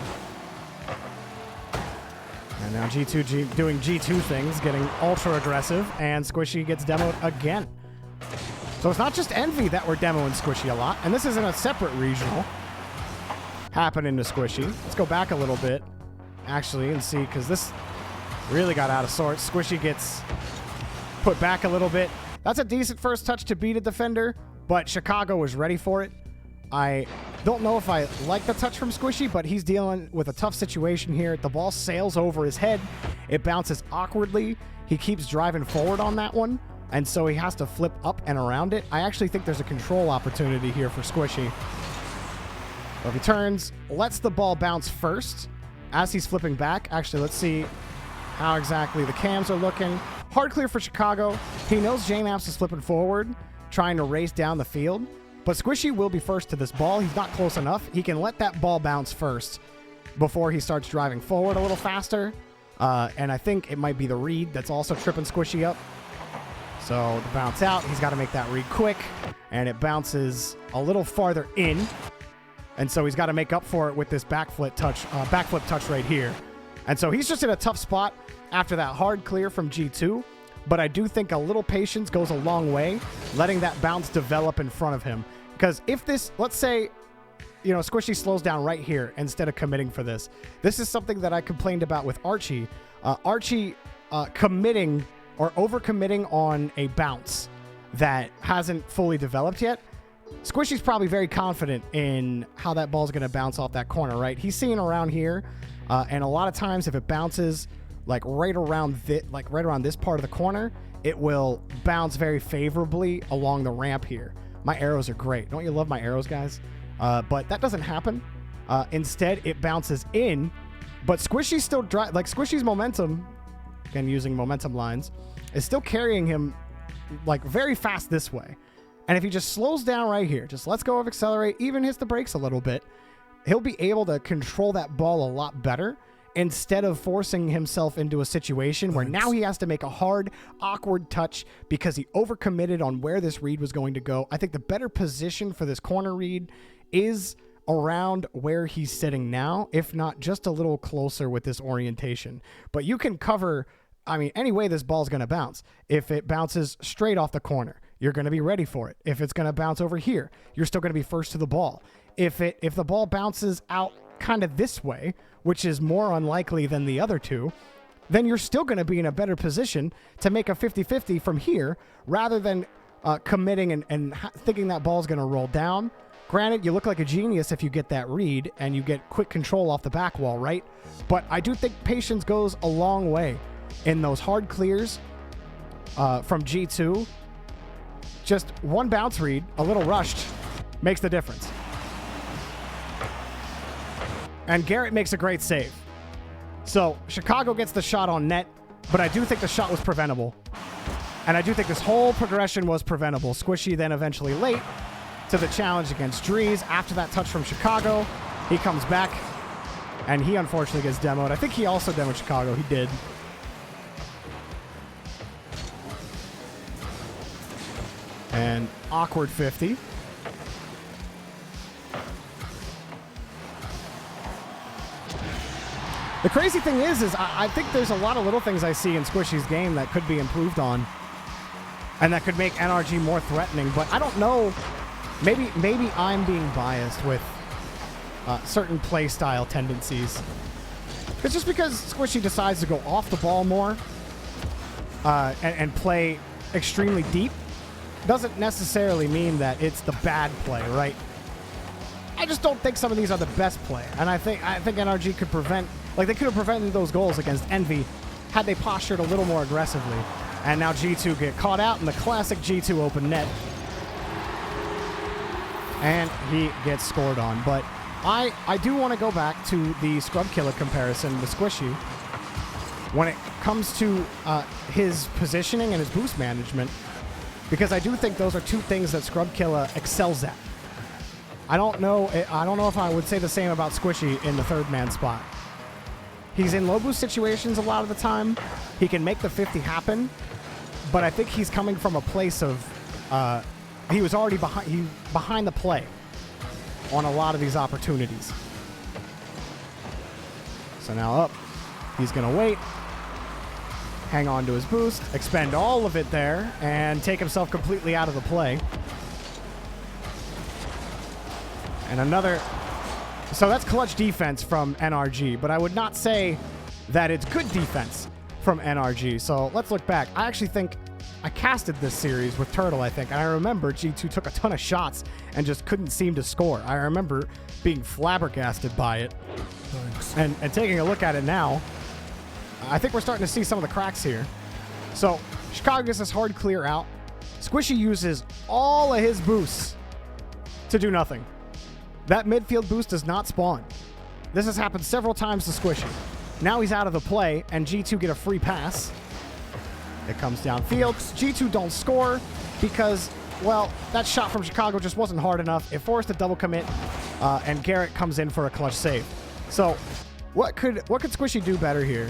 S1: And now G2 doing G2 things, getting ultra aggressive, and Squishy gets demoed again. So it's not just Envy that we're demoing Squishy a lot, and this isn't a separate regional happening to Squishy. Let's go back a little bit, actually, and see, because this really got out of sorts. Squishy gets put back a little bit. That's a decent first touch to beat a defender, but Chicago was ready for it. I don't know if I like the touch from Squishy, but he's dealing with a tough situation here. The ball sails over his head. It bounces awkwardly. He keeps driving forward on that one, and so he has to flip up and around it. I actually think there's a control opportunity here for Squishy. So if he turns, lets the ball bounce first as he's flipping back. Actually, let's see how exactly the cams are looking. Hard clear for Chicago. He knows J-Naps is flipping forward, trying to race down the field. But Squishy will be first to this ball. He's not close enough. He can let that ball bounce first before he starts driving forward a little faster. And I think it might be the read that's also tripping Squishy up. So the bounce out, he's got to make that read quick. And it bounces a little farther in. And so he's got to make up for it with this backflip touch right here. And so he's just in a tough spot after that hard clear from G2. But I do think a little patience goes a long way, letting that bounce develop in front of him. Because if this, let's say, you know, Squishy slows down right here instead of committing for this. This is something that I complained about with Archie. Archie committing or overcommitting on a bounce that hasn't fully developed yet. Squishy's probably very confident in how that ball's going to bounce off that corner, right? He's seeing around here, and a lot of times if it bounces like right around this part of the corner, it will bounce very favorably along the ramp here. My arrows are great. Don't you love my arrows, guys? But that doesn't happen. Instead, it bounces in, but Squishy's still Squishy's momentum, again using momentum lines, is still carrying him like very fast this way. And if he just slows down right here, just lets go of accelerate, even hits the brakes a little bit, he'll be able to control that ball a lot better instead of forcing himself into a situation where now he has to make a hard, awkward touch because he overcommitted on where this read was going to go. I think the better position for this corner read is around where he's sitting now, if not just a little closer with this orientation. But you can cover, I mean, any way this ball's going to bounce. If it bounces straight off the corner, you're going to be ready for it. If it's going to bounce over here, you're still going to be first to the ball. If the ball bounces out kind of this way, which is more unlikely than the other two, then you're still going to be in a better position to make a 50-50 from here rather than committing and thinking that ball's going to roll down. Granted, you look like a genius if you get that read and you get quick control off the back wall, right? But I do think patience goes a long way in those hard clears from G2. Just one bounce read, a little rushed, makes the difference. And Garrett makes a great save. So Chicago gets the shot on net, but I do think the shot was preventable. And I do think this whole progression was preventable. Squishy then eventually late to the challenge against Drees. After that touch from Chicago, he comes back, and he unfortunately gets demoed. I think he also demoed Chicago. He did. And awkward 50. The crazy thing is I think there's a lot of little things I see in Squishy's game that could be improved on and that could make NRG more threatening, but I don't know. Maybe I'm being biased with certain play style tendencies. It's just because Squishy decides to go off the ball more and play extremely deep doesn't necessarily mean that it's the bad play, right? I just don't think some of these are the best play, and I think NRG could prevent, like they could have prevented those goals against Envy had they postured a little more aggressively. And now G2 get caught out in the classic G2 open net, and he gets scored on. But I do want to go back to the Scrub Killer comparison with Squishy when it comes to his positioning and his boost management, because I do think those are two things that Scrub Killer excels at. I don't know if I would say the same about Squishy in the third man spot. He's in low boost situations a lot of the time. He can make the 50 happen, but I think he's coming from a place of he was already behind the play on a lot of these opportunities. So now up, he's gonna wait, hang on to his boost, expend all of it there, and take himself completely out of the play. And another, so that's clutch defense from NRG, but I would not say that it's good defense from NRG. So let's look back. I actually think I casted this series with Turtle, I think, and I remember G2 took a ton of shots and just couldn't seem to score. I remember being flabbergasted by it.
S2: Thanks.
S1: And taking a look at it now, I think we're starting to see some of the cracks here. So Chicago gets this hard clear out. Squishy uses all of his boosts to do nothing. That midfield boost does not spawn. This has happened several times to Squishy. Now he's out of the play, and G2 get a free pass. It comes downfield. G2 don't score because, well, that shot from Chicago just wasn't hard enough. It forced a double commit, and Garrett comes in for a clutch save. So what could Squishy do better here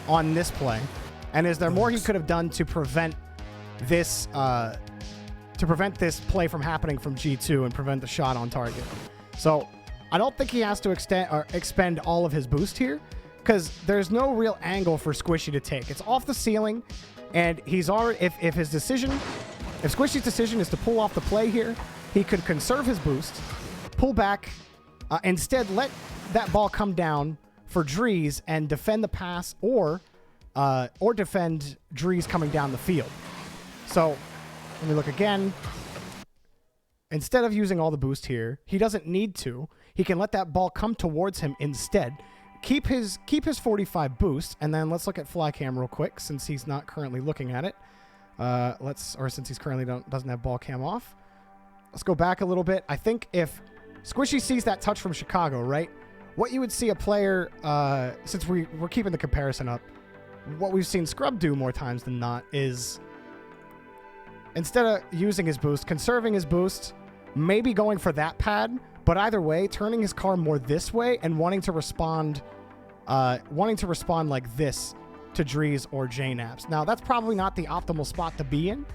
S1: on this play? And is there more he could have done to prevent this play from happening from G2 and prevent the shot on target? So I don't think he has to expend all of his boost here, because there's no real angle for Squishy to take. It's off the ceiling, and he's already, if Squishy's decision is to pull off the play here, he could conserve his boost, pull back, instead let that ball come down for Drees and defend the pass, or defend Drees coming down the field. So let me look again. Instead of using all the boost here, he doesn't need to. He can let that ball come towards him instead. Keep his 45 boost, and then let's look at Flycam real quick since he's not currently looking at it. Since he's currently doesn't have ball cam off. Let's go back a little bit. I think if Squishy sees that touch from Chicago, right? What you would see a player, since we're keeping the comparison up, what we've seen Scrub do more times than not is, instead of using his boost, conserving his boost, maybe going for that pad, but either way, turning his car more this way and wanting to respond like this to Drees or JNaps. Now, that's probably not the optimal spot to be in.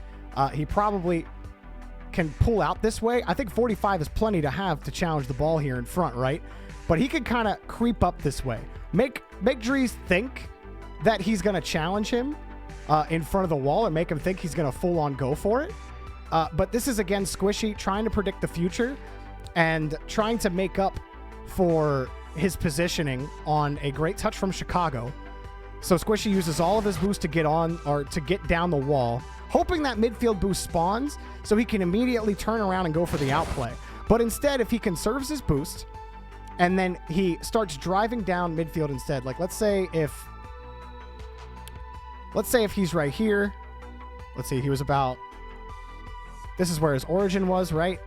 S1: He probably can pull out this way. I think 45 is plenty to have to challenge the ball here in front, right? But he could kind of creep up this way. Make Drees think that he's going to challenge him in front of the wall and make him think he's going to full on go for it. But this is, again, Squishy trying to predict the future and trying to make up for his positioning on a great touch from Chicago. So Squishy uses all of his boost to get on, or to get down the wall, hoping that midfield boost spawns so he can immediately turn around and go for the outplay. But instead, if he conserves his boost and then he starts driving down midfield instead, like let's say if he's right here, let's see, he was about, this is where his origin was, right?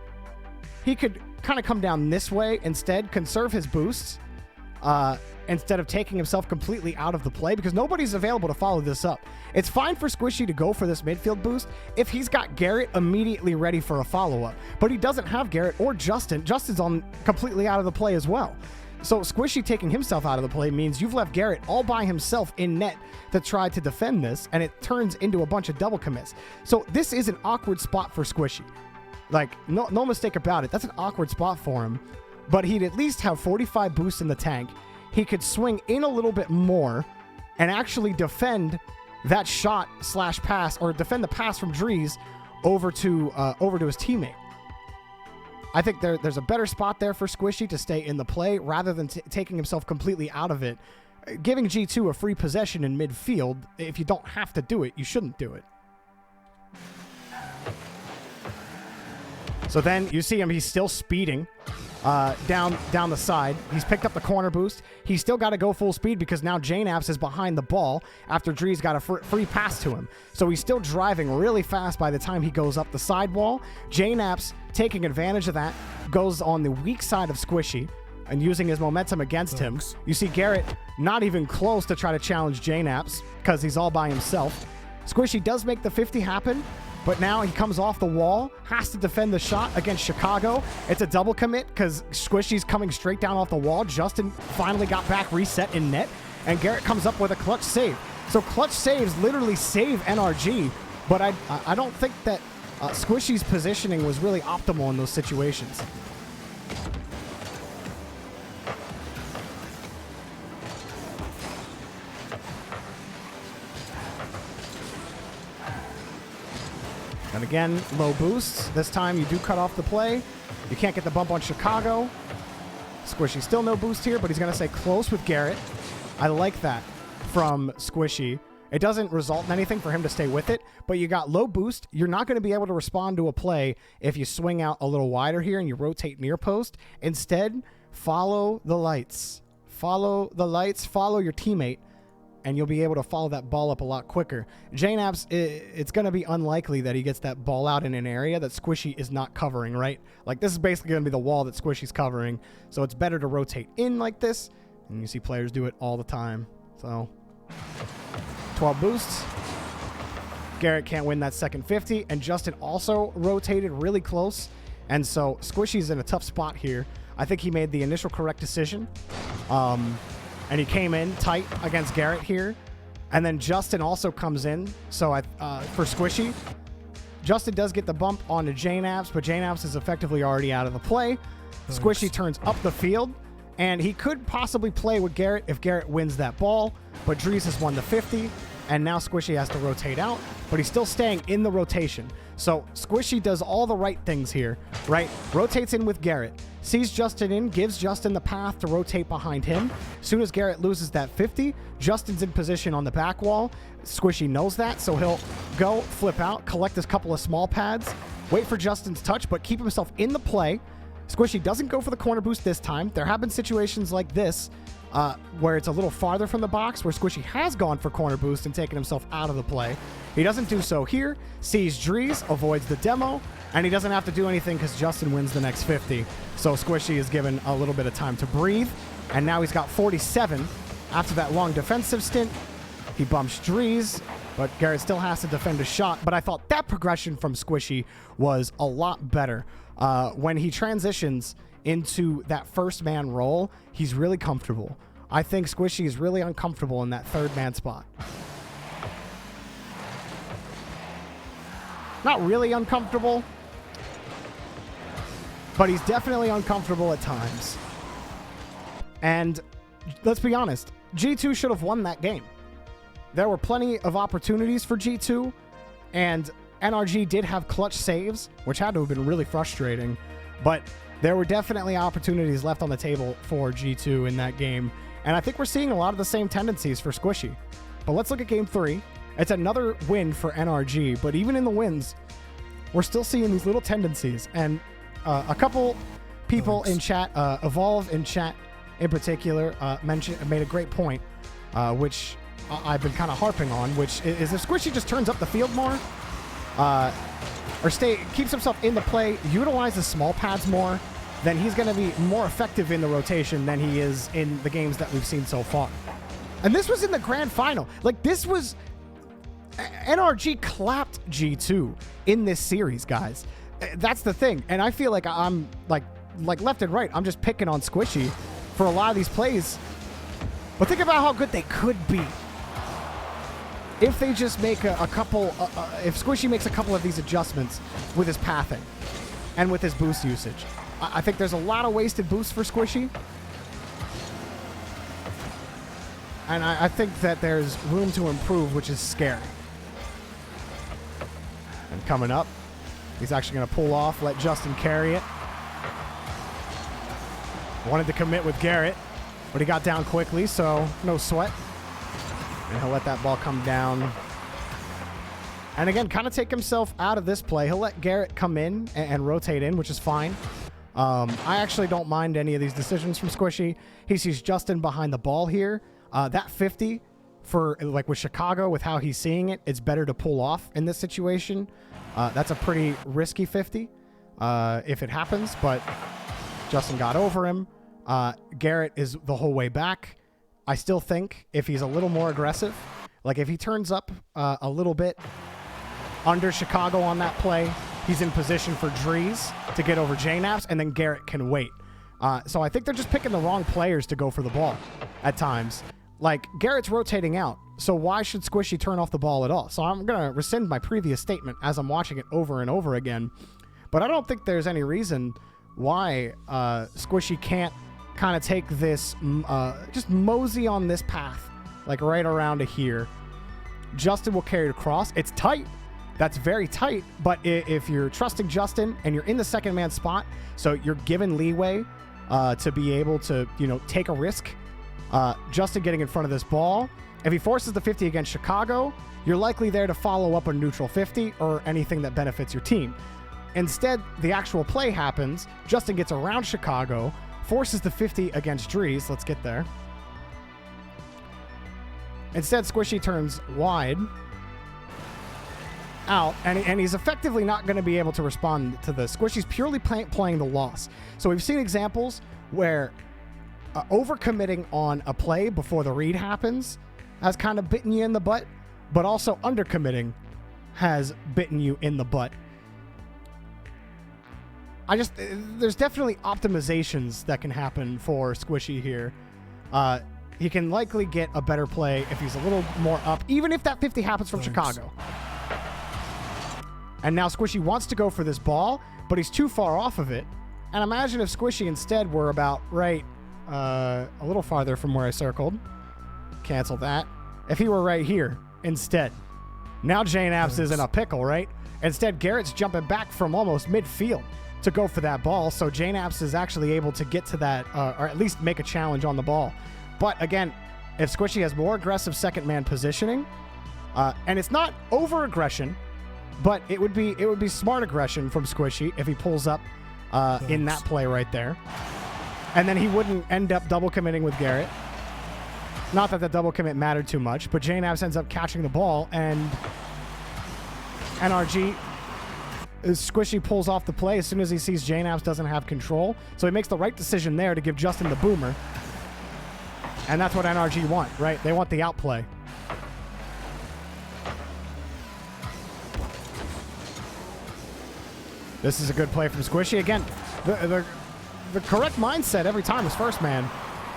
S1: He could kind of come down this way instead, conserve his boosts, instead of taking himself completely out of the play, because nobody's available to follow this up. It's fine for Squishy to go for this midfield boost if he's got Garrett immediately ready for a follow-up, but he doesn't have Garrett or Justin. Justin's on completely out of the play as well. So Squishy taking himself out of the play means you've left Garrett all by himself in net to try to defend this, and it turns into a bunch of double commits. So this is an awkward spot for Squishy. Like, no mistake about it. That's an awkward spot for him, but he'd at least have 45 boosts in the tank. He could swing in a little bit more and actually defend that shot / pass, or defend the pass from Drees over to his teammate. I think there's a better spot there for Squishy to stay in the play rather than taking himself completely out of it. Giving G2 a free possession in midfield, if you don't have to do it, you shouldn't do it. So then you see him, he's still speeding down the side. He's picked up the corner boost. He's still got to go full speed because now JNaps is behind the ball after Drees got a free pass to him. So he's still driving really fast by the time he goes up the sidewall. JNaps, taking advantage of that, goes on the weak side of Squishy and using his momentum against him. You see Garrett not even close to try to challenge JNaps because he's all by himself. Squishy does make the 50 happen, but now he comes off the wall, has to defend the shot against Chicago. It's a double commit because Squishy's coming straight down off the wall. Justin finally got back reset in net, and Garrett comes up with a clutch save. So clutch saves literally save NRG, but I don't think that Squishy's positioning was really optimal in those situations. And again, low boosts. This time you do cut off the play. You can't get the bump on Chicago. Squishy still no boost here, but he's going to stay close with Garrett. I like that from Squishy. It doesn't result in anything for him to stay with it, but you got low boost. You're not going to be able to respond to a play if you swing out a little wider here and you rotate near post. Instead, follow the lights. Follow the lights, follow your teammate, and you'll be able to follow that ball up a lot quicker. JNAPS, it's going to be unlikely that he gets that ball out in an area that Squishy is not covering, right? Like, this is basically going to be the wall that Squishy's covering, so it's better to rotate in like this, and you see players do it all the time. So, 12 boosts. Garrett can't win that second 50, and Justin also rotated really close, and so Squishy's in a tough spot here. I think he made the initial correct decision. And he came in tight against Garrett here. And then Justin also comes in. So for Squishy, Justin does get the bump onto JNAPS, but JNAPS is effectively already out of the play.
S2: Thanks.
S1: Squishy turns up the field, and he could possibly play with Garrett if Garrett wins that ball, but Dries has won the 50, and now Squishy has to rotate out, but he's still staying in the rotation. So Squishy does all the right things here, right? Rotates in with Garrett, sees Justin in, gives Justin the path to rotate behind him. As soon as Garrett loses that 50, Justin's in position on the back wall. Squishy knows that, so he'll go, flip out, collect this couple of small pads, wait for Justin's touch, but keep himself in the play. Squishy doesn't go for the corner boost this time. There have been situations like this where it's a little farther from the box, where Squishy has gone for corner boost and taken himself out of the play. He doesn't do so here, sees Dries, avoids the demo, and he doesn't have to do anything because Justin wins the next 50. So Squishy is given a little bit of time to breathe, and now he's got 47 after that long defensive stint. He bumps Dries, but Garrett still has to defend a shot. But I thought that progression from Squishy was a lot better. When he transitions into that first man role, he's really comfortable. I think Squishy is really uncomfortable in that third man spot. Not really uncomfortable, but he's definitely uncomfortable at times. And let's be honest, G2 should have won that game. There were plenty of opportunities for G2, and NRG did have clutch saves, which had to have been really frustrating, but there were definitely opportunities left on the table for G2 in that game, and I think we're seeing a lot of the same tendencies for Squishy. But let's look at Game 3. It's another win for NRG, but even in the wins, we're still seeing these little tendencies, and a couple people in chat, Evolve in chat in particular, made a great point, which I've been kind of harping on, which is if Squishy just turns up the field more, or keeps himself in the play, utilizes small pads more, then he's going to be more effective in the rotation than he is in the games that we've seen so far. And this was in the grand final. Like, this was... NRG clapped G2 in this series, guys. That's the thing. And I feel like I'm, like left and right, I'm just picking on Squishy for a lot of these plays. But think about how good they could be if they just make a couple, if Squishy makes a couple of these adjustments with his pathing and with his boost usage. I think there's a lot of wasted boosts for Squishy. And I think that there's room to improve, which is scary. And coming up, he's actually going to pull off, let Justin carry it. Wanted to commit with Garrett, but he got down quickly, so no sweat. And he'll let that ball come down. And again, kind of take himself out of this play. He'll let Garrett come in and rotate in, which is fine. I actually don't mind any of these decisions from Squishy. He sees Justin behind the ball here. That 50, for like with Chicago, with how he's seeing it, it's better to pull off in this situation. That's a pretty risky 50 if it happens, but Justin got over him. Garrett is the whole way back. I still think if he's a little more aggressive, like if he turns up a little bit under Chicago on that play, he's in position for Dries to get over JNAPS, and then Garrett can wait. So I think they're just picking the wrong players to go for the ball at times. Like, Garrett's rotating out, so why should Squishy turn off the ball at all? So I'm going to rescind my previous statement as I'm watching it over and over again. But I don't think there's any reason why Squishy can't kind of take this, just mosey on this path, like right around to here. Justin will carry it across. It's tight. That's very tight. But if you're trusting Justin and you're in the second man spot, so you're given leeway to be able to, take a risk. Justin getting in front of this ball. If he forces the 50 against Chicago, you're likely there to follow up a neutral 50 or anything that benefits your team. Instead, the actual play happens. Justin gets around Chicago, forces the 50 against Dries. Let's get there. Instead, Squishy turns wide out, and he's effectively not going to be able to respond to this. Squishy's purely playing the loss. So we've seen examples where overcommitting on a play before the read happens has kind of bitten you in the butt, but also undercommitting has bitten you in the butt. There's definitely optimizations that can happen for Squishy here. He can likely get a better play if he's a little more up, even if that 50 happens from Chicago. And now Squishy wants to go for this ball, but he's too far off of it. And imagine if Squishy instead were about right, a little farther from where I circled. Cancel that. If he were right here instead. Now JNabs is in a pickle, right? Instead, Garrett's jumping back from almost midfield to go for that ball. So JNabs is actually able to get to that, or at least make a challenge on the ball. But again, if Squishy has more aggressive second man positioning, and it's not over aggression, but it would be smart aggression from Squishy if he pulls up in that play right there. And then he wouldn't end up double committing with Garrett. Not that the double commit mattered too much, but JNabs ends up catching the ball, and NRG, Squishy pulls off the play as soon as he sees JNabs doesn't have control. So he makes the right decision there to give Justin the boomer. And that's what NRG want, right? They want the outplay. This is a good play from Squishy. Again, the correct mindset every time is first man.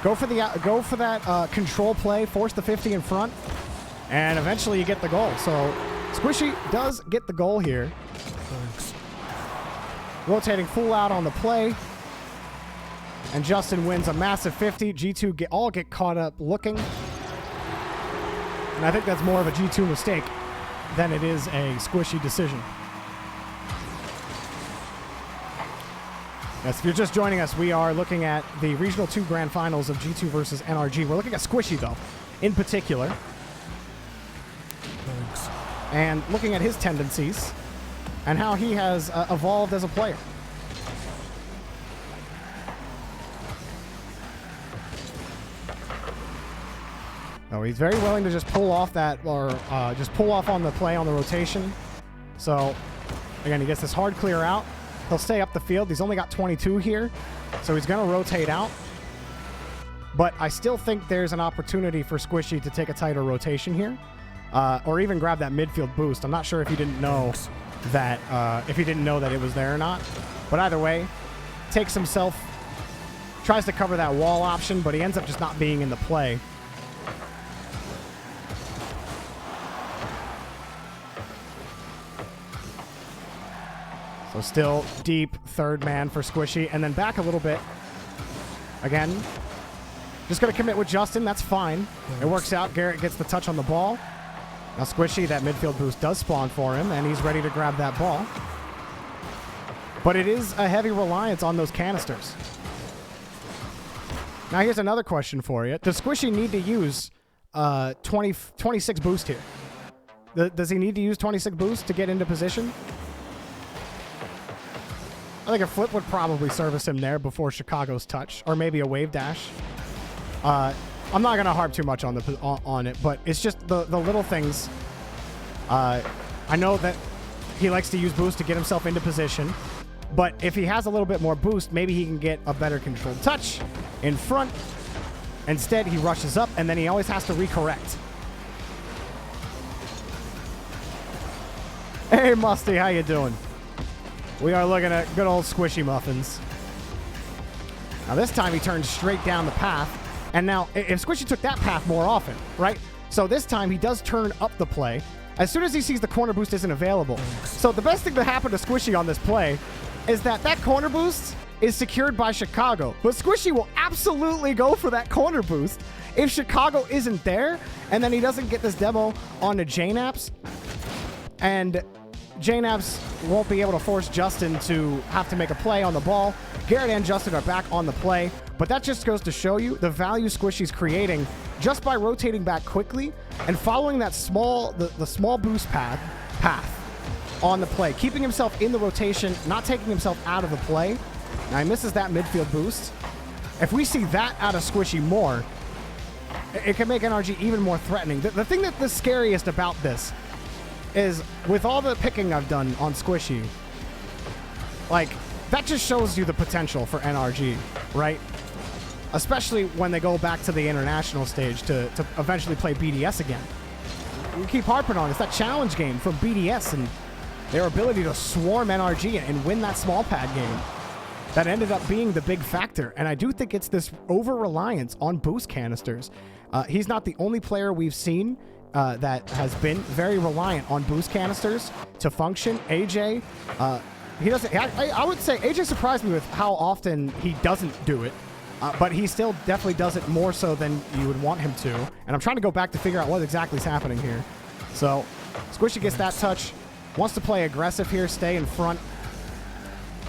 S1: Go for that control play, force the 50 in front, and eventually you get the goal. So Squishy does get the goal here.
S2: Thanks.
S1: Rotating full out on the play. And Justin wins a massive 50. G2 all get caught up looking. And I think that's more of a G2 mistake than it is a Squishy decision. Yes, if you're just joining us, we are looking at the Regional 2 Grand Finals of G2 versus NRG. We're looking at Squishy, though, in particular.
S2: Thanks.
S1: And looking at his tendencies and how he has evolved as a player. Oh, he's very willing to just pull off that, or just pull off on the play on the rotation. So, again, he gets this hard clear out. He'll stay up the field. He's only got 22 here, so he's going to rotate out. But I still think there's an opportunity for Squishy to take a tighter rotation here, or even grab that midfield boost. I'm not sure if he didn't know that it was there or not. But either way, takes himself, tries to cover that wall option, but he ends up just not being in the play. So still deep third man for Squishy, and then back a little bit. Again, just going to commit with Justin. That's fine. It works out. Garrett gets the touch on the ball. Now Squishy, that midfield boost does spawn for him, and he's ready to grab that ball. But it is a heavy reliance on those canisters. Now here's another question for you. Does Squishy need to use 26 boost here? Does he need to use 26 boost to get into position? I think a flip would probably service him there before Chicago's touch, or maybe a wave dash. I'm not going to harp too much on it, but it's just the little things. I know that he likes to use boost to get himself into position, but if he has a little bit more boost, maybe he can get a better controlled touch in front. Instead, he rushes up, and then he always has to recorrect. Hey, Musty, how you doing? We are looking at good old Squishy Muffins. Now this time he turns straight down the path. And now if Squishy took that path more often, right? So this time he does turn up the play as soon as he sees the corner boost isn't available. So the best thing to happen to Squishy on this play is that corner boost is secured by Chicago. But Squishy will absolutely go for that corner boost if Chicago isn't there, and then he doesn't get this demo onto JNabs. And JNabs won't be able to force Justin to have to make a play on the ball. Garrett and Justin are back on the play, but that just goes to show you the value Squishy's creating just by rotating back quickly and following that the small boost path on the play, keeping himself in the rotation, not taking himself out of the play. Now he misses that midfield boost. If we see that out of Squishy more, it can make NRG even more threatening. The thing that's the scariest about this is, with all the picking I've done on Squishy, like, that just shows you the potential for NRG, right? Especially when they go back to the international stage to eventually play BDS again. We keep harping on it. It's that challenge game from BDS and their ability to swarm NRG and win that small pad game that ended up being the big factor. And I do think it's this over-reliance on boost canisters. He's not the only player we've seen that has been very reliant on boost canisters to function. AJ, he doesn't. I would say AJ surprised me with how often he doesn't do it, but he still definitely does it more so than you would want him to. And I'm trying to go back to figure out what exactly is happening here. So Squishy gets that touch, wants to play aggressive here, stay in front,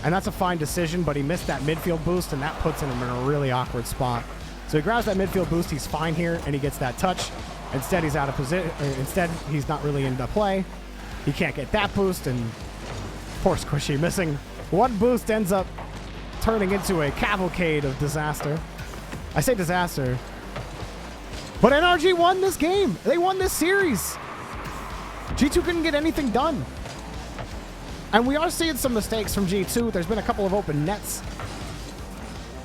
S1: and that's a fine decision. But he missed that midfield boost, and that puts him in a really awkward spot. So he grabs that midfield boost. He's fine here, and he gets that touch. Instead, he's out of position. Instead, he's not really into play. He can't get that boost, and poor Squishy missing one boost ends up turning into a cavalcade of disaster. I say disaster, but NRG won this game. They won this series. G2 couldn't get anything done. And we are seeing some mistakes from G2. There's been a couple of open nets.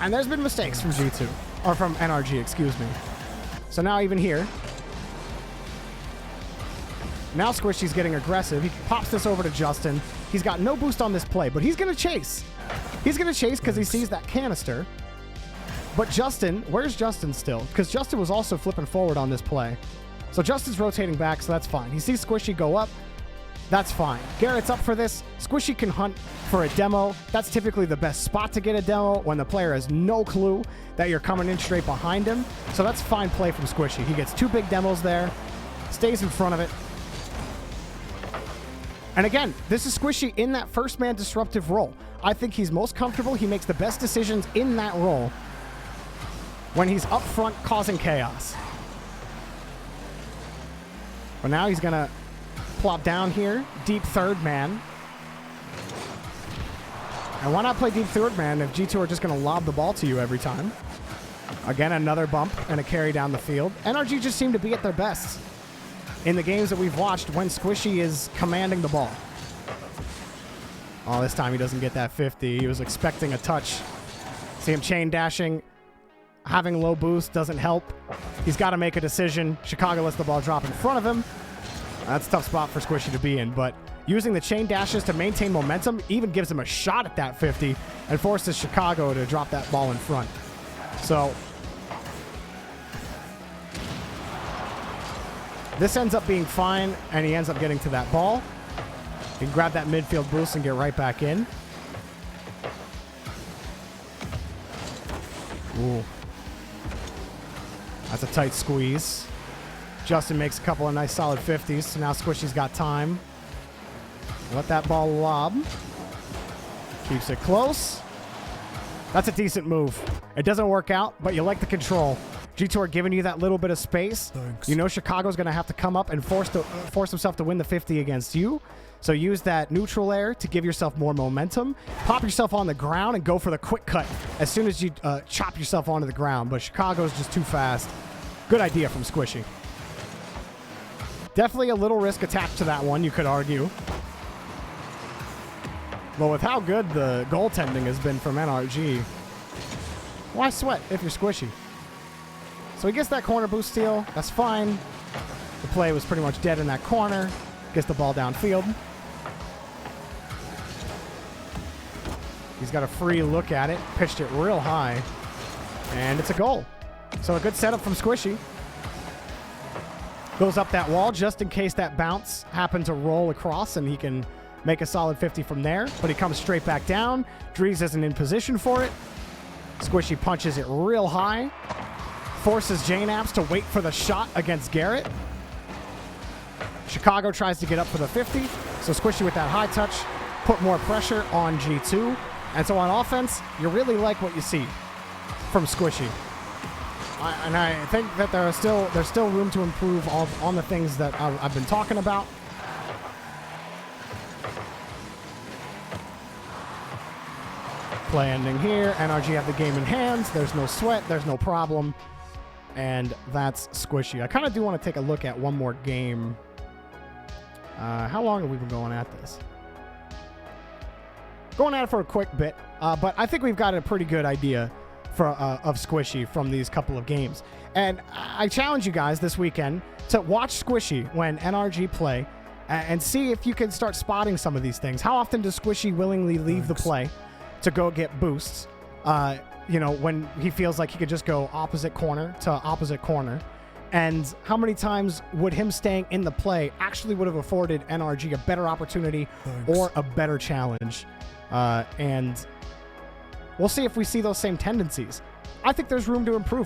S1: And there's been mistakes from G2. Or from NRG, excuse me. So now even here. Now Squishy's getting aggressive. He pops this over to Justin. He's got no boost on this play, but he's going to chase. He's going to chase because he sees that canister. But Justin, where's Justin still? Because Justin was also flipping forward on this play. So Justin's rotating back, so that's fine. He sees Squishy go up. That's fine. Garrett's up for this. Squishy can hunt for a demo. That's typically the best spot to get a demo when the player has no clue that you're coming in straight behind him. So that's fine play from Squishy. He gets two big demos there. Stays in front of it. And again, this is Squishy in that first man disruptive role. I think he's most comfortable. He makes the best decisions in that role when he's up front causing chaos. But now he's going to plop down here. Deep third man. And why not play deep third man if G2 are just going to lob the ball to you every time? Again, another bump and a carry down the field. NRG just seem to be at their best in the games that we've watched when Squishy is commanding the ball. Oh, this time he doesn't get that 50. He was expecting a touch. See him chain dashing. Having low boost doesn't help. He's got to make a decision. Chicago lets the ball drop in front of him. That's a tough spot for Squishy to be in, but using the chain dashes to maintain momentum even gives him a shot at that 50 and forces Chicago to drop that ball in front. So this ends up being fine, and he ends up getting to that ball. He can grab that midfield boost and get right back in. Ooh. That's a tight squeeze. Justin makes a couple of nice solid 50s, so now Squishy's got time. Let that ball lob. Keeps it close. That's a decent move. It doesn't work out, but you like the control. G2 are giving you that little bit of space.
S2: Thanks.
S1: You know Chicago's going to have to come up and force himself to win the 50 against you. So use that neutral air to give yourself more momentum. Pop yourself on the ground and go for the quick cut as soon as you chop yourself onto the ground. But Chicago's just too fast. Good idea from Squishy. Definitely a little risk attached to that one, you could argue. But with how good the goaltending has been from NRG, why sweat if you're Squishy? So he gets that corner boost steal. That's fine. The play was pretty much dead in that corner. Gets the ball downfield. He's got a free look at it. Pitched it real high. And it's a goal. So a good setup from Squishy. Goes up that wall just in case that bounce happened to roll across and he can make a solid 50 from there. But he comes straight back down. Drees isn't in position for it. Squishy punches it real high. Forces JNAPS to wait for the shot against Garrett. Chicago tries to get up for the 50. So Squishy with that high touch put more pressure on G2. And so on offense, you really like what you see from Squishy. And I think that there's still room to improve on the things that I've been talking about. Play ending here. NRG have the game in hands. There's no sweat. There's no problem. And that's Squishy. I kind of do want to take a look at one more game. How long have we been going at this? Going at it for a quick bit. But I think we've got a pretty good idea of Squishy from these couple of games. And I challenge you guys this weekend to watch Squishy when NRG play and see if you can start spotting some of these things. How often does Squishy willingly leave the play to go get boosts? You know, when he feels like he could just go opposite corner to opposite corner. And how many times would him staying in the play actually would have afforded NRG a better opportunity or a better challenge? And we'll see if we see those same tendencies. I think there's room to improve.